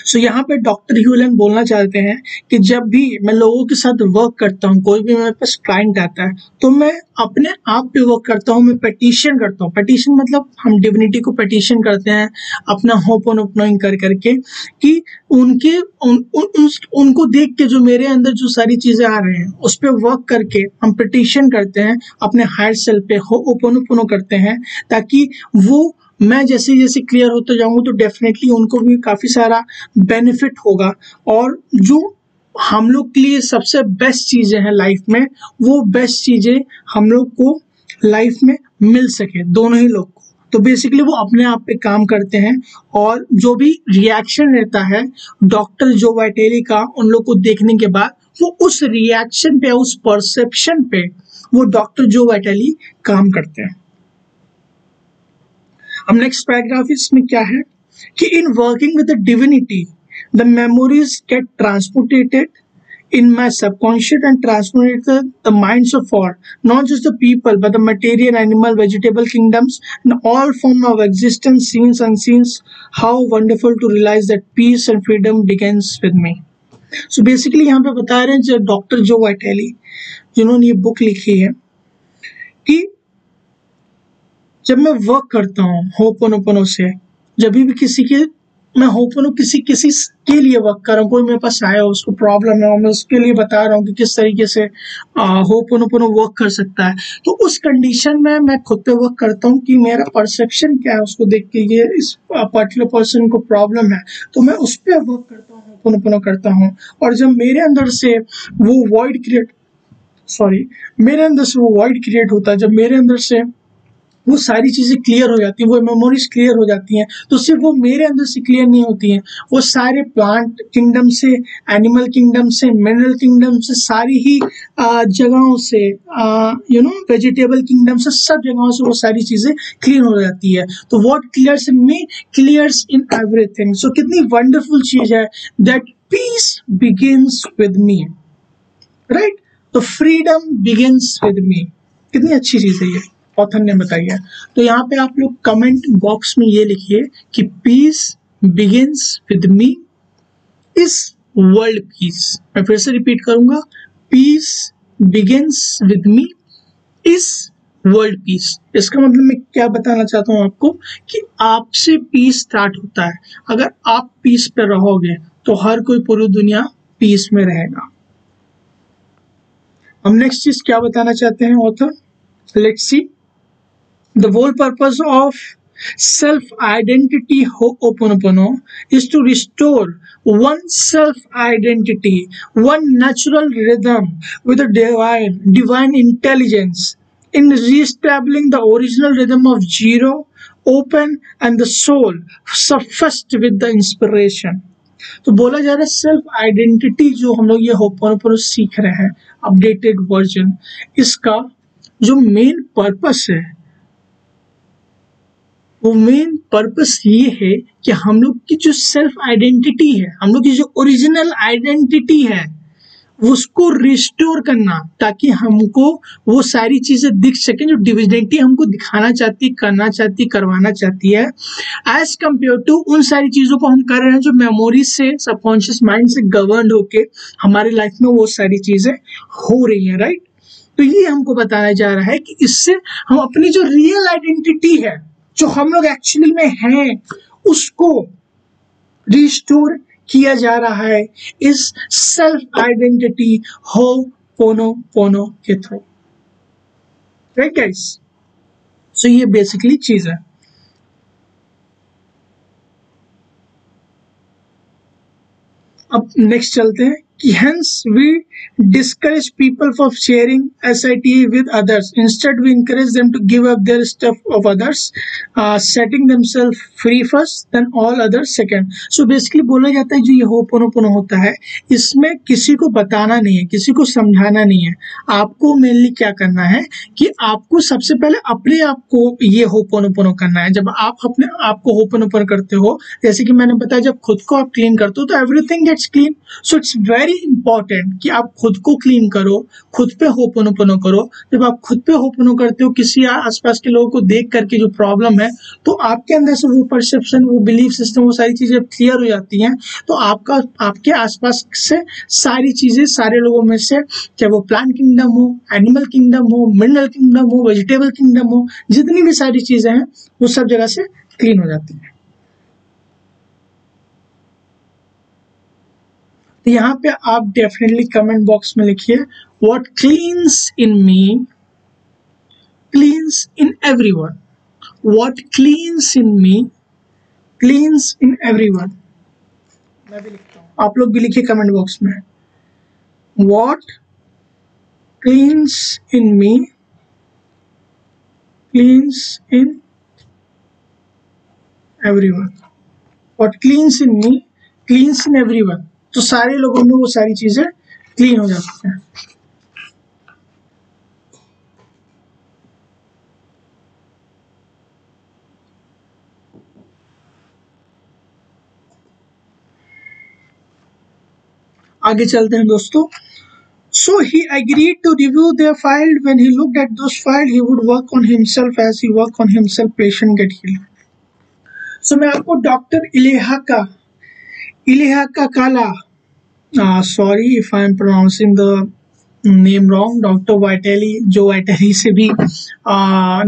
सो यहाँ पे doctor ह्यूलन बोलना चाहते हैं कि जब भी मैं लोगों के साथ वर्क करता हूँ, कोई भी मेरे पास क्लाइंट आता है, तो मैं अपने आप पे वर्क करता हूँ, मैं पेटिशन करता हूँ। पेटिशन मतलब हम डिविनिटी को पेटिशन करते हैं अपना होपोनोपोनोइंग कर करके कि उनको देख के जो मेरे अंदर जो सारी चीजें आ रहे हैं उस पर वर्क करके हम पेटिशन करते हैं, अपने हायर सेल्फ पे होपोनोपोनो करते हैं, ताकि वो मैं जैसे जैसे क्लियर होते जाऊंगा तो डेफिनेटली उनको भी काफी सारा बेनिफिट होगा। और जो हम लोग के लिए सबसे बेस्ट चीजें हैं लाइफ में, वो बेस्ट चीजें हम लोग को लाइफ में मिल सके, दोनों ही लोग को। तो बेसिकली वो अपने आप पे काम करते हैं और जो भी रिएक्शन रहता है डॉक्टर जो वाइटेली का उन लोग को देखने के बाद, वो उस रिएक्शन पे, उस परसेप्शन पे वो डॉक्टर जो वाइटेली काम करते हैं। अब नेक्स्ट पैराग्राफ इसमें क्या है कि in working with the divinity the memories get transported in my subconscious and transformed the minds of all, not just the people, but the material, animal, vegetable kingdoms, and all form of existence, scenes, unseen. How wonderful to realize that peace and freedom begins with me. So basically यहाँ पे बता रहे हैं जो doctor Joe वाइटेली जिन्होंने ये book लिखी है कि जब मैं वर्क करता हूँ होपोनोपोनो से, जब भी किसी के मैं होपनो किसी किसी के लिए वर्क कर रहा हूँ, कोई मेरे पास आया हो, उसको प्रॉब्लम है और मैं उसके लिए बता रहा हूँ कि किस तरीके से होपनो वर्क कर सकता है, तो उस कंडीशन में मैं खुद पे वर्क करता हूँ कि मेरा परसेप्शन क्या है उसको देख के, ये इस पर्टिकुलर पर्सन को प्रॉब्लम है तो मैं उस पर वर्क करता हूँ, होपनो करता हूँ। और जब मेरे अंदर से वो वॉइड क्रिएट मेरे अंदर से वो वॉइड क्रिएट होता है, जब मेरे अंदर से वो सारी चीजें क्लियर हो जाती हैं, वो मेमोरीज क्लियर हो जाती हैं, तो सिर्फ वो मेरे अंदर से क्लियर नहीं होती हैं, वो सारे प्लांट किंगडम से, एनिमल किंगडम से, मिनरल किंगडम से, सारी ही जगहों से, वेजिटेबल किंगडम से, सब जगहों से वो सारी चीजें क्लियर हो जाती है। तो what clears in me clears in everything. So कितनी वंडरफुल चीज है that peace begins with me, right. तो फ्रीडम बिगिंस विद मी, कितनी अच्छी चीज है ये, ऑथर ने बताई है। तो यहाँ पे आप लोग कमेंट बॉक्स में ये लिखिए कि पीस बिगिंस विद मी इस वर्ल्ड पीस। मैं फिर से रिपीट करूंगा, पीस बिगिंस विद मी इस वर्ल्ड पीस। इसका मतलब मैं क्या बताना चाहता हूँ आपको कि आपसे पीस स्टार्ट होता है। अगर आप पीस पे रहोगे तो हर कोई पूरी दुनिया पीस में रहेगा। हम नेक्स्ट चीज क्या बताना चाहते हैं author, let's see. The whole purpose of self-identity Ho'oponopono is to restore one self-identity, one natural rhythm with a divine intelligence in re-establishing the original rhythm of zero, open and the soul suffused with the inspiration। तो बोला जा रहा है self identity जो हम लोग ये ho'oponopono सीख रहे हैं अपडेटेड वर्जन, इसका जो मेन पर्पस है वो मेन पर्पस ये है कि हम लोग की जो सेल्फ आइडेंटिटी है, हम लोग की जो ओरिजिनल आइडेंटिटी है उसको रिस्टोर करना, ताकि हमको वो सारी चीजें दिख सके जो डिविनिटी हमको दिखाना चाहती, करना चाहती, करवाना चाहती है, एज कम्पेयर टू उन सारी चीजों को हम कर रहे हैं जो मेमोरी से, सबकॉन्शियस माइंड से गवर्न होके हमारे लाइफ में वो सारी चीजें हो रही है, राइट। तो ये हमको बताया जा रहा है कि इससे हम अपनी जो रियल आइडेंटिटी है, जो हम लोग एक्चुअली में हैं, उसको रिस्टोर किया जा रहा है इस सेल्फ आइडेंटिटी होपोनोपोनो के थ्रू, राइट गाइस। सो ये बेसिकली चीज है। अब नेक्स्ट चलते हैं कि hence we discourage people from sharing SIT with others. Instead, we encourage them to give up their stuff of others, setting themselves free first, then all others second. So basically बोला जाता है जो ये ho'oponopono होता है, इसमें किसी को बताना नहीं है, किसी को समझाना नहीं है। आपको मेनली क्या करना है कि आपको सबसे पहले अपने आप को ये होपोनोपोनो करना है। जब आप अपने आप को होपोनोपोनो करते हो, जैसे कि मैंने बताया, जब खुद को आप क्लीन करते हो तो everything gets clean. So it's very important कि आप खुद को क्लीन करो, खुद पे होपोनोपोनो करो। जब आप खुद पे होपोनो करते हो, किसी आसपास के लोगों को देख करके जो प्रॉब्लम है, तो आपके अंदर से वो परसेप्शन, वो बिलीफ सिस्टम, वो सारी चीजें क्लियर हो जाती हैं। तो आपके आसपास से सारी चीजें, सारे लोगों में से, चाहे वो प्लांट किंगडम हो, एनिमल किंगडम हो, मिनरल किंगडम हो, वेजिटेबल किंगडम हो, जितनी भी सारी चीजें हैं वो सब जगह से क्लीन हो जाती है। यहाँ पे आप डेफिनेटली कमेंट बॉक्स में लिखिए, what cleans in me cleans in everyone. What cleans in me cleans in everyone. मैं भी लिखता हूँ, आप लोग भी लिखिए कमेंट बॉक्स में, what cleans in me cleans in everyone. What cleans in me cleans in everyone. तो सारे लोगों में वो सारी चीजें क्लीन हो जाती हैं। आगे चलते हैं दोस्तों। So he agreed to review their file. When he looked at those files, he would work on himself as he worked on himself. Patient get healed. So मैं आपको डॉक्टर इलेहाका काला, sorry if I am pronouncing the name wrong, doctor Vitale, जो Vitale से भी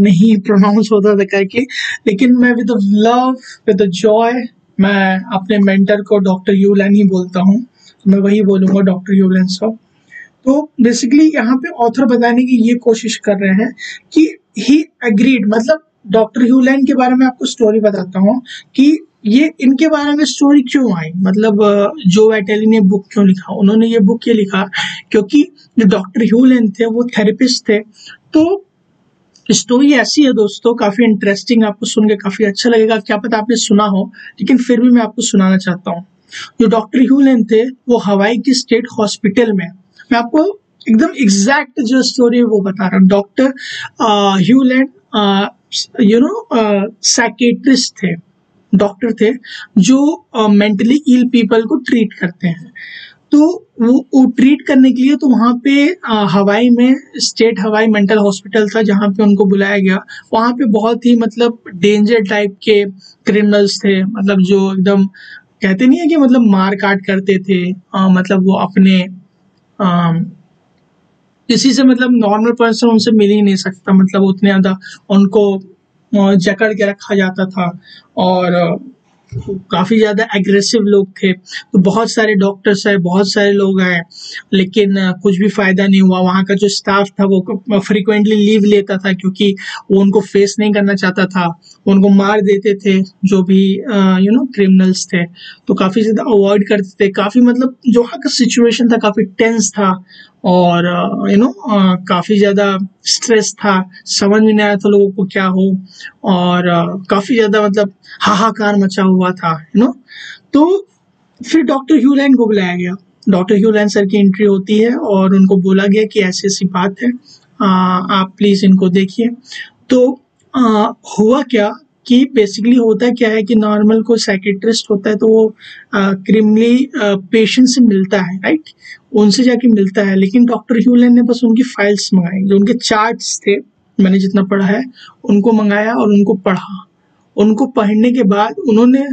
नहीं pronounce होता था करके, लेकिन मैं विद लव, विद जॉय मैं अपने मेंटर को डॉक्टर ह्यूलन ही बोलता हूँ, तो मैं वही बोलूँगा, डॉक्टर ह्यूलन साहब। तो बेसिकली यहाँ पे ऑथर बताने की ये कोशिश कर रहे हैं कि ही एग्रीड, मतलब डॉक्टर ह्यूलैंड के बारे में आपको स्टोरी बताता हूँ कि ये इनके बारे में स्टोरी क्यों आई, मतलब जो वैटेली ने बुक क्यों लिखा। उन्होंने ये बुक ये लिखा क्योंकि जो डॉक्टर ह्यूलैंड थे वो थेरेपिस्ट थे। तो स्टोरी ऐसी है दोस्तों, काफी इंटरेस्टिंग, आपको सुन के काफी अच्छा लगेगा, क्या पता आपने सुना हो, लेकिन फिर भी मैं आपको सुनाना चाहता हूँ। जो डॉक्टर ह्यूलैंड थे वो हवाई की स्टेट हॉस्पिटल में, मैं आपको एकदम एग्जैक्ट जो स्टोरी है वो बता रहा हूँ। डॉक्टर ह्यूलैंड साइकेट्रिस्ट थे, डॉक्टर थे जो मेंटली इल पीपल को ट्रीट करते हैं। तो वो ट्रीट करने के लिए तो वहाँ पे हवाई में स्टेट हवाई मेंटल हॉस्पिटल था जहाँ पे उनको बुलाया गया। वहाँ पे बहुत ही मतलब डेंजर टाइप के क्रिमिनल्स थे, मतलब जो एकदम कहते नहीं है कि मतलब मार काट करते थे, मतलब वो अपने किसी से मतलब नॉर्मल पर्सन उनसे मिल ही नहीं सकता, मतलब उतने ज़्यादा उनको जकड़ के रखा जाता था और काफ़ी ज़्यादा एग्रेसिव लोग थे। तो बहुत सारे डॉक्टर्स आए, बहुत सारे लोग आए, लेकिन कुछ भी फ़ायदा नहीं हुआ। वहाँ का जो स्टाफ था वो फ्रिक्वेंटली लीव लेता था क्योंकि वो उनको फेस नहीं करना चाहता था, उनको मार देते थे जो भी क्रिमिनल्स थे। तो काफ़ी ज़्यादा अवॉइड करते थे, काफ़ी मतलब जो वहाँ का सिचुएशन था काफ़ी टेंस था और काफ़ी ज़्यादा स्ट्रेस था, समझ में नहीं आया था लोगों को क्या हो, और काफ़ी ज़्यादा मतलब हाहाकार मचा हुआ था तो फिर डॉक्टर ह्यूलैंड को बुलाया गया। डॉक्टर ह्यूलैंड सर की एंट्री होती है और उनको बोला गया कि ऐसी ऐसी बात है, आप प्लीज़ इनको देखिए। तो हुआ क्या कि बेसिकली होता क्या है कि नॉर्मल कोई साइकेट्रिस्ट होता है तो वो क्रिमिनली पेशेंट से मिलता है, राइट, उनसे जाके मिलता है। लेकिन डॉक्टर ह्यूलैंड ने बस उनकी फाइल्स मंगाई, जो उनके चार्ट्स थे, मैंने जितना पढ़ा है उनको मंगाया और उनको पढ़ा। उनको पढ़ने के बाद उन्होंने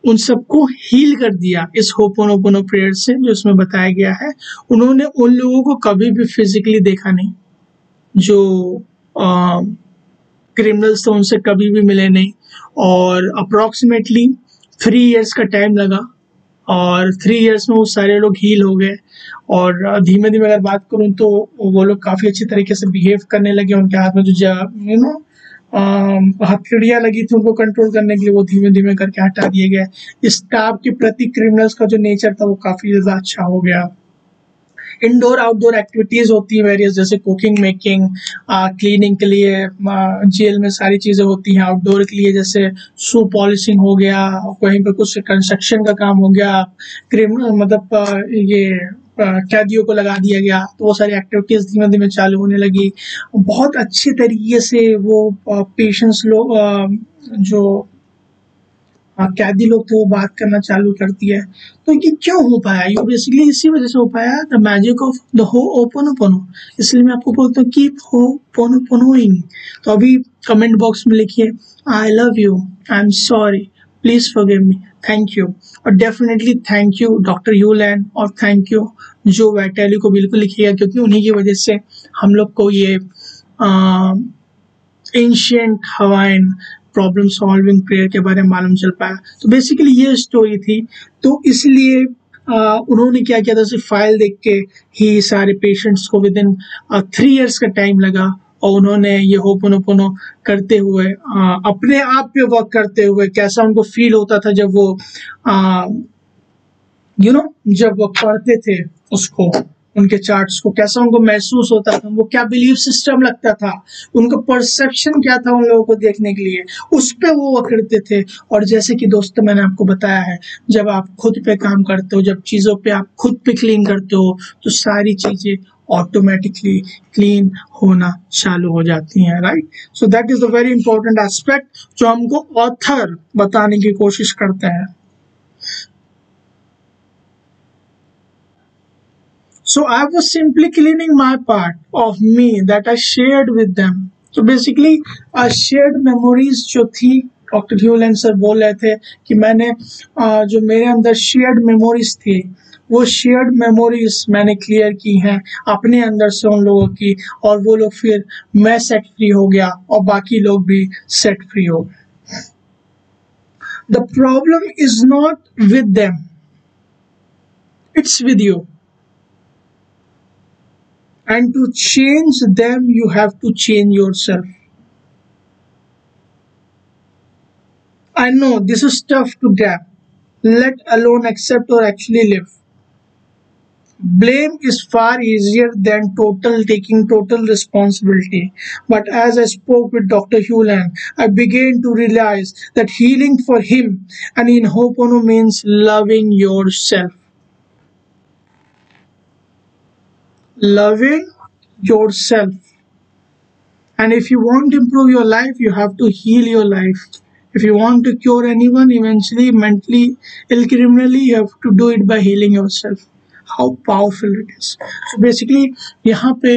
उन सबको हील कर दिया इस होपोनोपोनो प्रेयर से, जो इसमें बताया गया है। उन्होंने उन लोगों को कभी भी फिजिकली देखा नहीं, जो क्रिमिनल्स थे उनसे कभी भी मिले नहीं, और अप्रॉक्सीमेटली 3 इयर्स का टाइम लगा और 3 इयर्स में वो सारे लोग हील हो गए। और धीमे धीमे अगर बात करूं तो वो लोग काफ़ी अच्छी तरीके से बिहेव करने लगे। उनके हाथ में जो हथकड़ियाँ लगी थी उनको कंट्रोल करने के लिए वो धीमे धीमे करके हटा दिए गए। स्टाफ के प्रति क्रिमिनल्स का जो नेचर था वो काफ़ी ज़्यादा अच्छा हो गया। इंडोर आउटडोर एक्टिविटीज होती है वेरियस, जैसे कुकिंग, मेकिंग, क्लीनिंग के लिए जेल में सारी चीज़ें होती हैं। आउटडोर के लिए जैसे शू पॉलिशिंग हो गया, कहीं पर कुछ कंस्ट्रक्शन का काम हो गया, मतलब ये कैदियों को लगा दिया गया। तो वो सारी एक्टिविटीज धीमे धीमे चालू होने लगी। बहुत अच्छे तरीके से वो पेशेंट्स लोग जो कैदी लोग थे वो बात करना चालू कर दिया। तो ये क्यों हो पाया? ये बेसिकली इसी वजह से हो पाया, the magic of the ho'oponopono. इसलिए मैं आपको बोलता हूँ कीप होपोनोपोनोइंग। तो अभी कमेंट बॉक्स में लिखिए आई love you, I am sorry, please forgive me, thank you. और definitely thank you doctor Hew Len और थैंक यू जो वैटेली को बिल्कुल लिखिएगा, क्योंकि उन्हीं की वजह से हम लोग को ये ancient Hawaiian problem solving prayer के बारे में मालूम चल पाया। तो बेसिकली ये स्टोरी थी। तो इसलिए उन्होंने क्या किया था, सिर्फ फाइल देख के ही सारे पेशेंट्स को विद इन 3 इयर्स का टाइम लगा, और उन्होंने ये होपोनोपोनो करते हुए अपने आप पे वर्क करते हुए कैसा उनको फील होता था जब वो जब वो पढ़ते थे उसको, उनके चार्ट्स को, कैसा उनको महसूस होता था, वो क्या बिलीफ सिस्टम लगता था, उनका परसेप्शन क्या था उन लोगों को देखने के लिए, उस पे वो करते थे। और जैसे कि दोस्तों मैंने आपको बताया है, जब आप खुद पे काम करते हो, जब चीज़ों पे आप खुद पे क्लीन करते हो, तो सारी चीज़ें ऑटोमेटिकली क्लीन होना चालू हो जाती हैं, right. So that is the very important aspect जो हमको ऑथर बताने की कोशिश करते हैं। So I was simply cleaning my part of me that I shared with them. So basically shared memories जो थी, डॉक्टर ह्यूलैंड सर बोल रहे थे कि मैंने जो मेरे अंदर शेयर्ड मेमोरीज थी, वो शेयर्ड मेमोरीज मैंने क्लियर की हैं अपने अंदर से उन लोगों की, और वो लोग फिर मैं सेट फ्री हो गया और बाकी लोग भी सेट फ्री हो गए। The problem is not with them, it's with you. And to change them, you have to change yourself. I know this is tough to grab, let alone accept or actually live. Blame is far easier than taking total responsibility. But as I spoke with Dr. Hewland, I began to realize that healing for him and in Ho'oponopono means loving yourself. Loving yourself. And if you want to improve your life, you have to heal your life. If you want to cure anyone, eventually, mentally ill criminally, you have to do it by healing yourself. How powerful it is. So basically यहाँ पे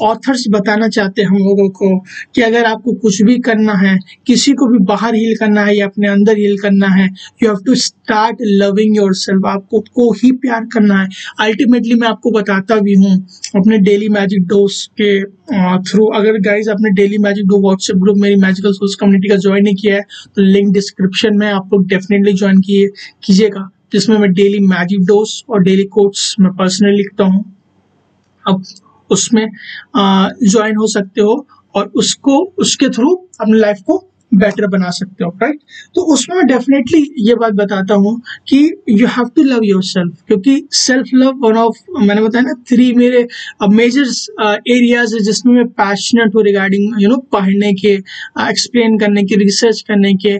authors बताना चाहते हैं हम लोगों को कि अगर आपको कुछ भी करना है, किसी को भी बाहर हील करना है या अपने अंदर हील करना है, you have to start loving yourself. आपको खुद को ही प्यार करना है. अल्टीमेटली मैं आपको बताता भी हूँ अपने डेली मैजिक डोज के थ्रू. अगर गाइज आपने daily magic dose WhatsApp group मेरी मैजिकल सोर्स कम्युनिटी का ज्वाइन नहीं किया है तो लिंक डिस्क्रिप्शन में, आप लोग डेफिनेटली ज्वाइन कीजिएगा, जिसमें मैं डेली मैजिक डोज और डेली कोट्स मैं पर्सनली लिखता हूँ. अब उसमें ज्वाइन हो सकते हो और उसके थ्रू अपनी लाइफ को बेटर बना सकते हो, राइट. तो उसमें मैं डेफिनेटली ये बात बताता हूँ कि you have to love yourself, क्योंकि सेल्फ लव वन ऑफ, मैंने बताया ना, 3 मेरे मेजर एरियाज है जिसमें मैं पैशनेट हूँ रिगार्डिंग पढ़ने के, एक्सप्लेन करने के, रिसर्च करने के,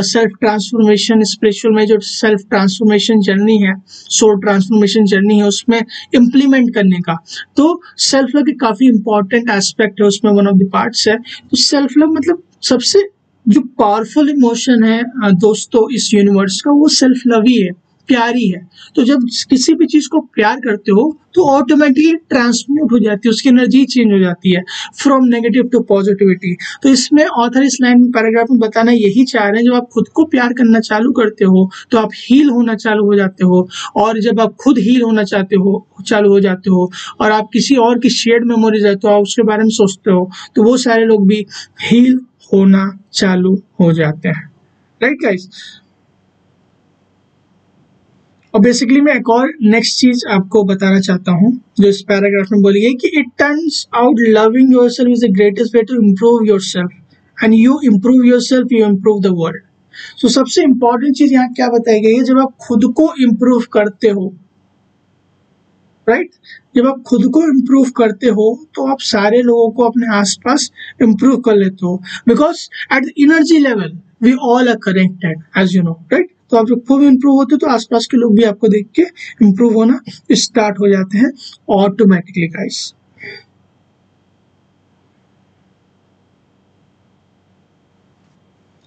सेल्फ ट्रांसफॉर्मेशन, स्पिरिचुअल में जो सेल्फ ट्रांसफॉर्मेशन जर्नी है, सोल ट्रांसफॉर्मेशन जर्नी है, उसमें इम्प्लीमेंट करने का. तो सेल्फ लव के काफ़ी इंपॉर्टेंट एस्पेक्ट है, उसमें वन ऑफ द पार्ट्स है. तो सेल्फ लव मतलब सबसे जो पावरफुल इमोशन है दोस्तों इस यूनिवर्स का, वो सेल्फ लव ही है, प्यार ही है. तो जब किसी भी चीज को प्यार करते हो तो ऑटोमेटिकली ट्रांसम्यूट हो जाती है, उसकी एनर्जी चेंज हो जाती है फ्रॉम नेगेटिव टू पॉजिटिविटी. तो इसमें ऑथर इस लाइन में पैराग्राफ में बताना यही चाह रहे हैं, जब आप खुद को प्यार करना चालू करते हो तो आप हील होना चालू हो जाते हो. और जब आप खुद हील होना चालू हो जाते हो और आप किसी और की शेयर्ड मेमोरीज है तो आप उसके बारे में सोचते हो, तो वो सारे लोग भी हील होना चालू हो जाते हैं, राइट गाइस. और बेसिकली मैं एक और नेक्स्ट चीज आपको बताना चाहता हूँ जो इस पैराग्राफ में बोली है कि it turns out loving yourself is the greatest way to improve yourself and you improve yourself, you improve the world. तो सबसे इंपॉर्टेंट चीज यहाँ क्या बताई गई है, जब आप खुद को इम्प्रूव करते हो, राइट, जब आप खुद को इम्प्रूव करते हो तो आप सारे लोगों को अपने आसपास इम्प्रूव कर लेते हो. Because at the energy level we all are connected, as you know, right. तो आप जब खुद इम्प्रूव होते हो तो आसपास के लोग भी आपको देख के इम्प्रूव होना स्टार्ट हो जाते हैं ऑटोमेटिकली गाइस.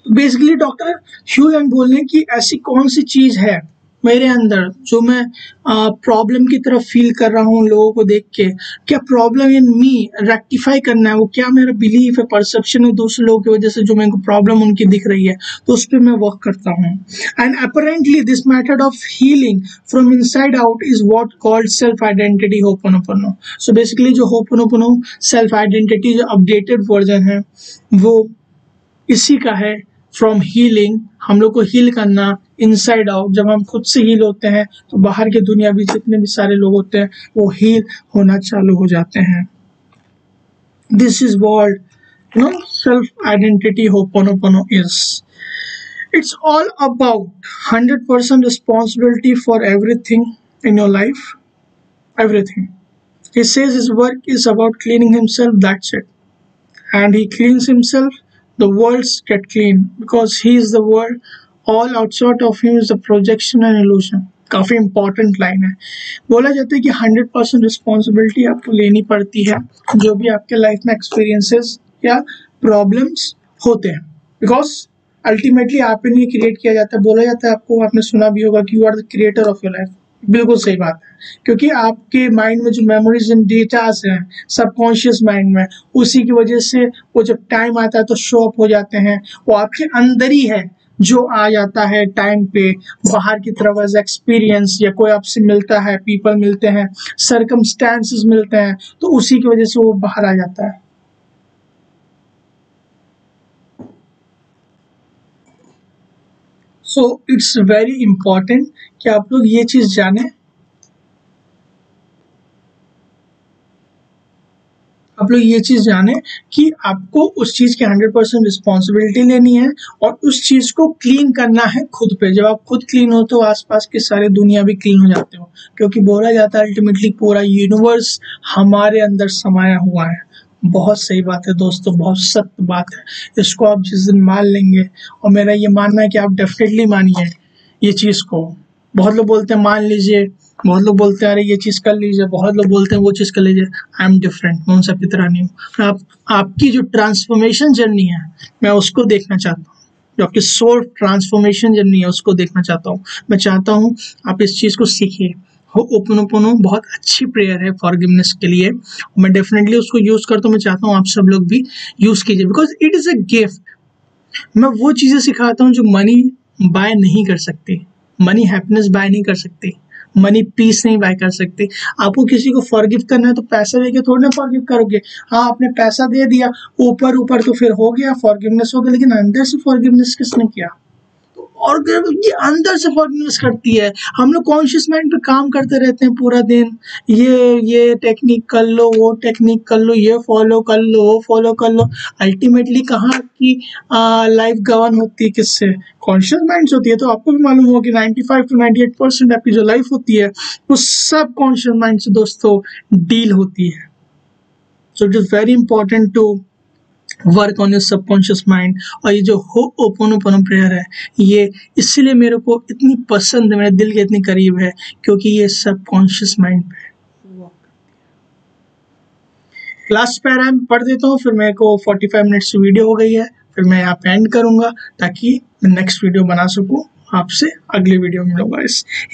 बेसिकली डॉक्टर ह्यूलैंड बोल रहे हैं कि ऐसी कौन सी चीज है मेरे अंदर जो मैं प्रॉब्लम की तरफ फील कर रहा हूँ लोगों को देख के, क्या प्रॉब्लम इन मी रेक्टिफाई करना है, वो क्या मेरा बिलीफ है, परसेप्शन है दूसरे लोगों की वजह से जो मेरे को प्रॉब्लम उनकी दिख रही है, तो उस पर मैं वर्क करता हूँ. And apparently this method of healing from inside out is what called self identity ho'oponopono. So basically जो होपोनोपोनो सेल्फ आइडेंटिटी जो अपडेटेड वर्जन है वो इसी का है. फ्रॉम हीलिंग, हम लोग को हील करना इनसाइड आउट. जब हम खुद से हील होते हैं तो बाहर के दुनिया भी जितने भी सारे लोग होते हैं वो हील होना चालू हो जाते हैं. This is what self identity ho'oponopono is. It's all about 100% responsibility for everything in your life, everything. He says his work is about cleaning himself, that's it. And he cleans himself, the worlds get clean because he is the world. All outside of him is the projection and illusion. काफी important line है. बोला जाता है कि 100% responsibility आपको लेनी पड़ती है जो भी आपके लाइफ में एक्सपीरियंसेस या प्रॉब्लम्स होते हैं, बिकॉज अल्टीमेटली आप ही नहीं क्रिएट किया जाता है. बोला जाता है आपको, आपने सुना भी होगा कि you are the creator of your life. बिल्कुल सही बात है, क्योंकि आपके माइंड में जो मेमोरीज एंड डेटास हैं सबकॉन्शियस माइंड में, उसी की वजह से वो जब टाइम आता है तो शो अप हो जाते हैं. वो आपके अंदर ही है जो आ जाता है टाइम पे बाहर की तरफ एज एक्सपीरियंस, या कोई आपसे मिलता है, पीपल मिलते हैं, सर्कमस्टेंसेस मिलते हैं, तो उसी की वजह से वो बाहर आ जाता है. सो इट्स वेरी इंपॉर्टेंट कि आप लोग ये चीज जाने, आप लोग ये चीज जाने कि आपको उस चीज की 100% रिस्पॉन्सिबिलिटी लेनी है और उस चीज को क्लीन करना है खुद पे। जब आप खुद क्लीन हो तो आसपास की सारी दुनिया भी क्लीन हो जाते हो, क्योंकि बोला जाता है अल्टीमेटली पूरा यूनिवर्स हमारे अंदर समाया हुआ है। बहुत सही बात है दोस्तों, बहुत सत्य बात है। इसको आप जिस दिन मान लेंगे, और मेरा ये मानना है कि आप डेफिनेटली मानिए ये चीज को। बहुत लोग बोलते हैं मान लीजिए, बहुत लोग बोलते हैं अरे ये चीज कर लीजिए, बहुत लोग बोलते हैं वो चीज कर लीजिए। आई एम डिफरेंट, मैं उन सब की तरह नहीं हूँ। आपकी जो ट्रांसफॉर्मेशन जर्नी है मैं उसको देखना चाहता हूँ, जो आपकी सोल ट्रांसफॉर्मेशन जर्नी है उसको देखना चाहता हूँ। मैं चाहता हूँ आप इस चीज को सीखिए। होपोनोपोनो बहुत अच्छी प्रेयर है फॉरगिवनेस के लिए, मैं डेफिनेटली उसको यूज करता हूँ। मैं चाहता हूँ आप सब लोग भी यूज कीजिए, because it is a gift. मैं वो चीजें सिखाता हूँ जो मनी बाय नहीं कर सकती, मनी हैप्पीनेस बाय नहीं कर सकती, मनी पीस नहीं बाय कर सकती। आपको किसी को फॉरगिव करना है तो पैसा देके थोड़ी ना फॉरगिव करोगे। हाँ, आपने पैसा दे दिया ऊपर ऊपर तो फिर हो गया, फॉरगिवनेस हो गया, लेकिन अंदर से फॉरगिवनेस किसने किया? और ये अंदर से फॉरगिवनेस करती है। हम लोग कॉन्शियस माइंड पे काम करते रहते हैं पूरा दिन, ये टेक्निक कर लो, वो टेक्निक कर लो, ये फॉलो कर लो, वो फॉलो कर लो। अल्टीमेटली कहाँ की लाइफ गवर्न होती है? किससे? कॉन्शियस माइंड से होती है। तो आपको भी मालूम होगा कि 95 to 98% आपकी जो लाइफ होती है वो सब कॉन्शियस माइंड से दोस्तों डील होती है। So it is very important to work on your subconscious mind. और ये जो होपोनोपोनो प्रेयर है, ये इसलिए मेरे को इतनी पसंद है, मेरे दिल के इतनी करीब है, क्योंकि ये सबकॉन्शियस माइंड पे लास्ट पैरा में पढ़ देता हूँ, फिर मेरे को 45 मिनट्स की वीडियो हो गई है, फिर मैं यहाँ पे एंड करूंगा ताकि मैं नेक्स्ट वीडियो बना सकूँ आपसे अगले वीडियो में मिलूंगा।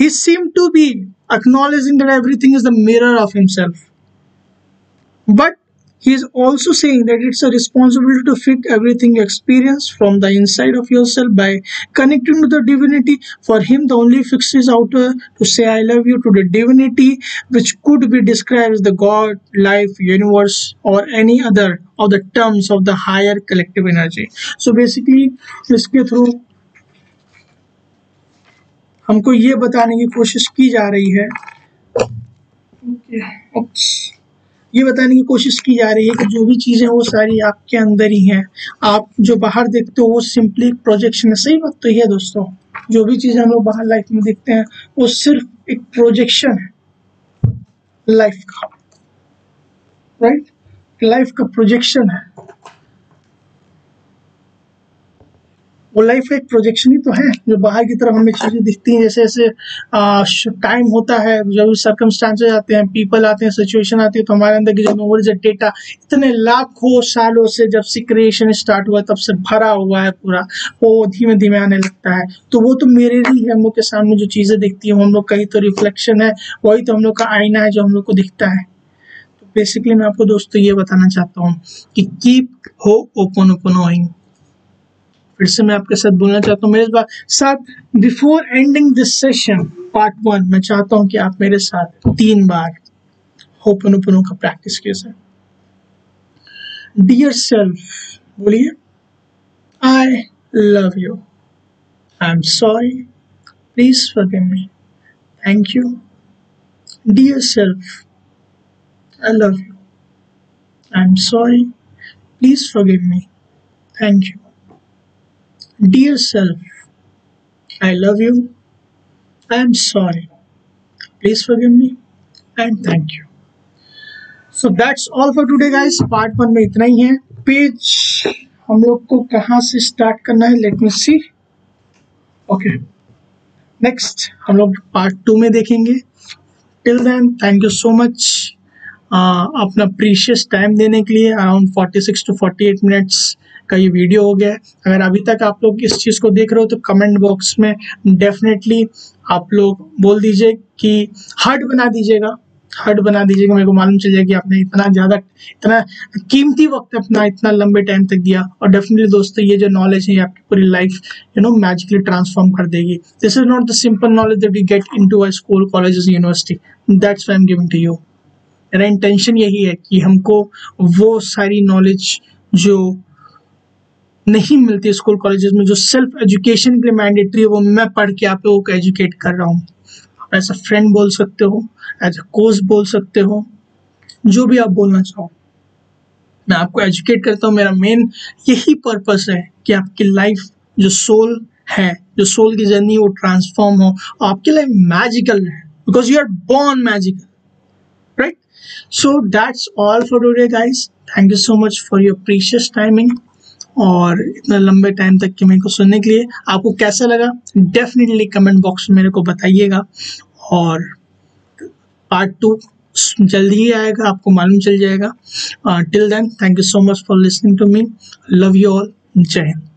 He seem to be acknowledging that everything is the mirror of himself, but he is also saying that it's a responsibility to fix everything you experience from the inside of yourself by connecting to the divinity. For him, the only fix is outer to say I love you to the divinity, which could be described as the God, life, universe, or any other of the terms of the higher collective energy. So basically, इसके through हमको ये बताने की कोशिश की जा रही है, ये बताने की कोशिश की जा रही है कि जो भी चीजें वो सारी आपके अंदर ही हैं। आप जो बाहर देखते हो वो सिंपली प्रोजेक्शन है। सही बात तो ये है दोस्तों, जो भी चीजें हम लोग बाहर लाइफ में देखते हैं वो सिर्फ एक प्रोजेक्शन है लाइफ का, राइट? लाइफ का प्रोजेक्शन है, वो लाइफ का एक प्रोजेक्शन ही तो है। जो बाहर की तरफ हमें चीजें दिखती हैं, जैसे जैसे टाइम होता है, जब सर्कमस्टांसेस आते हैं, पीपल आते हैं, सिचुएशन आती है, तो हमारे अंदर की जो मेमोरीज डेटा इतने लाखों सालों से जब से क्रिएशन स्टार्ट हुआ तब से भरा हुआ है पूरा, वो धीमे धीमे आने लगता है। तो वो तो मेरे ही हम लोग के सामने जो चीजें दिखती है हम लोग का ही तो रिफ्लेक्शन है, वही तो हम लोग का आईना है जो हम लोग को दिखता है। तो बेसिकली मैं आपको दोस्तों ये बताना चाहता हूँ कि कीप होपोनोपोनोइंग। फिर से मैं आपके साथ बोलना चाहता हूँ मेरे साथ, before ending this session part 1, मैं चाहता हूँ कि आप मेरे साथ 3 बार होपोनोपोनो का प्रैक्टिस कीजिए। डियर सेल्फ बोलिए, I love you, I am sorry, please forgive me, thank you. Dear self, I love you, I am sorry, please forgive me, thank you. Dear self, I love you, I am sorry, please forgive me and thank you. So that's all for today guys, part 1 में इतना ही है। Page हम लोग को कहाँ से start करना है, let me see. Okay, next हम लोग पार्ट 2 में देखेंगे। Till then thank you so much अपना प्रीशियस टाइम देने के लिए। अराउंड 46 to 48 मिनट्स का ये वीडियो हो गया है। अगर अभी तक आप लोग इस चीज़ को देख रहे हो तो कमेंट बॉक्स में डेफिनेटली आप लोग बोल दीजिए कि हार्ट बना दीजिएगा, हार्ट बना दीजिएगा। मेरे को मालूम चल जाएगा कि आपने इतना कीमती वक्त अपना इतना लंबे टाइम तक दिया। और डेफिनेटली दोस्तों ये जो नॉलेज है आपकी पूरी लाइफ मैजिकली ट्रांसफॉर्म कर देगी। This is not the simple knowledge that you get into a school, colleges, university. That's why I am giving to you. मेरा इंटेंशन यही है कि हमको वो सारी नॉलेज जो नहीं मिलती स्कूल कॉलेजेस में, जो सेल्फ एजुकेशन के लिए मैंडेटरी है, वो मैं पढ़ के आप लोगों को एजुकेट कर रहा हूँ। आप एज अ फ्रेंड बोल सकते हो, एज अ कोच बोल सकते हो, जो भी आप बोलना चाहो। मैं आपको एजुकेट करता हूँ। मेरा मेन यही पर्पस है कि आपकी लाइफ जो सोल है, जो सोल की जर्नी, वो ट्रांसफॉर्म हो, आपकी लाइफ मैजिकल है, because you are born magical, right? So that's all for today guys. Thank you so much for your precious timing और इतना लंबे टाइम तक के मेरे को सुनने के लिए। आपको कैसा लगा डेफिनेटली कमेंट बॉक्स में मेरे को बताइएगा, और पार्ट 2 जल्दी ही आएगा, आपको मालूम चल जाएगा। Till then, thank you so much for listening to me. Love you all. जय हिंद।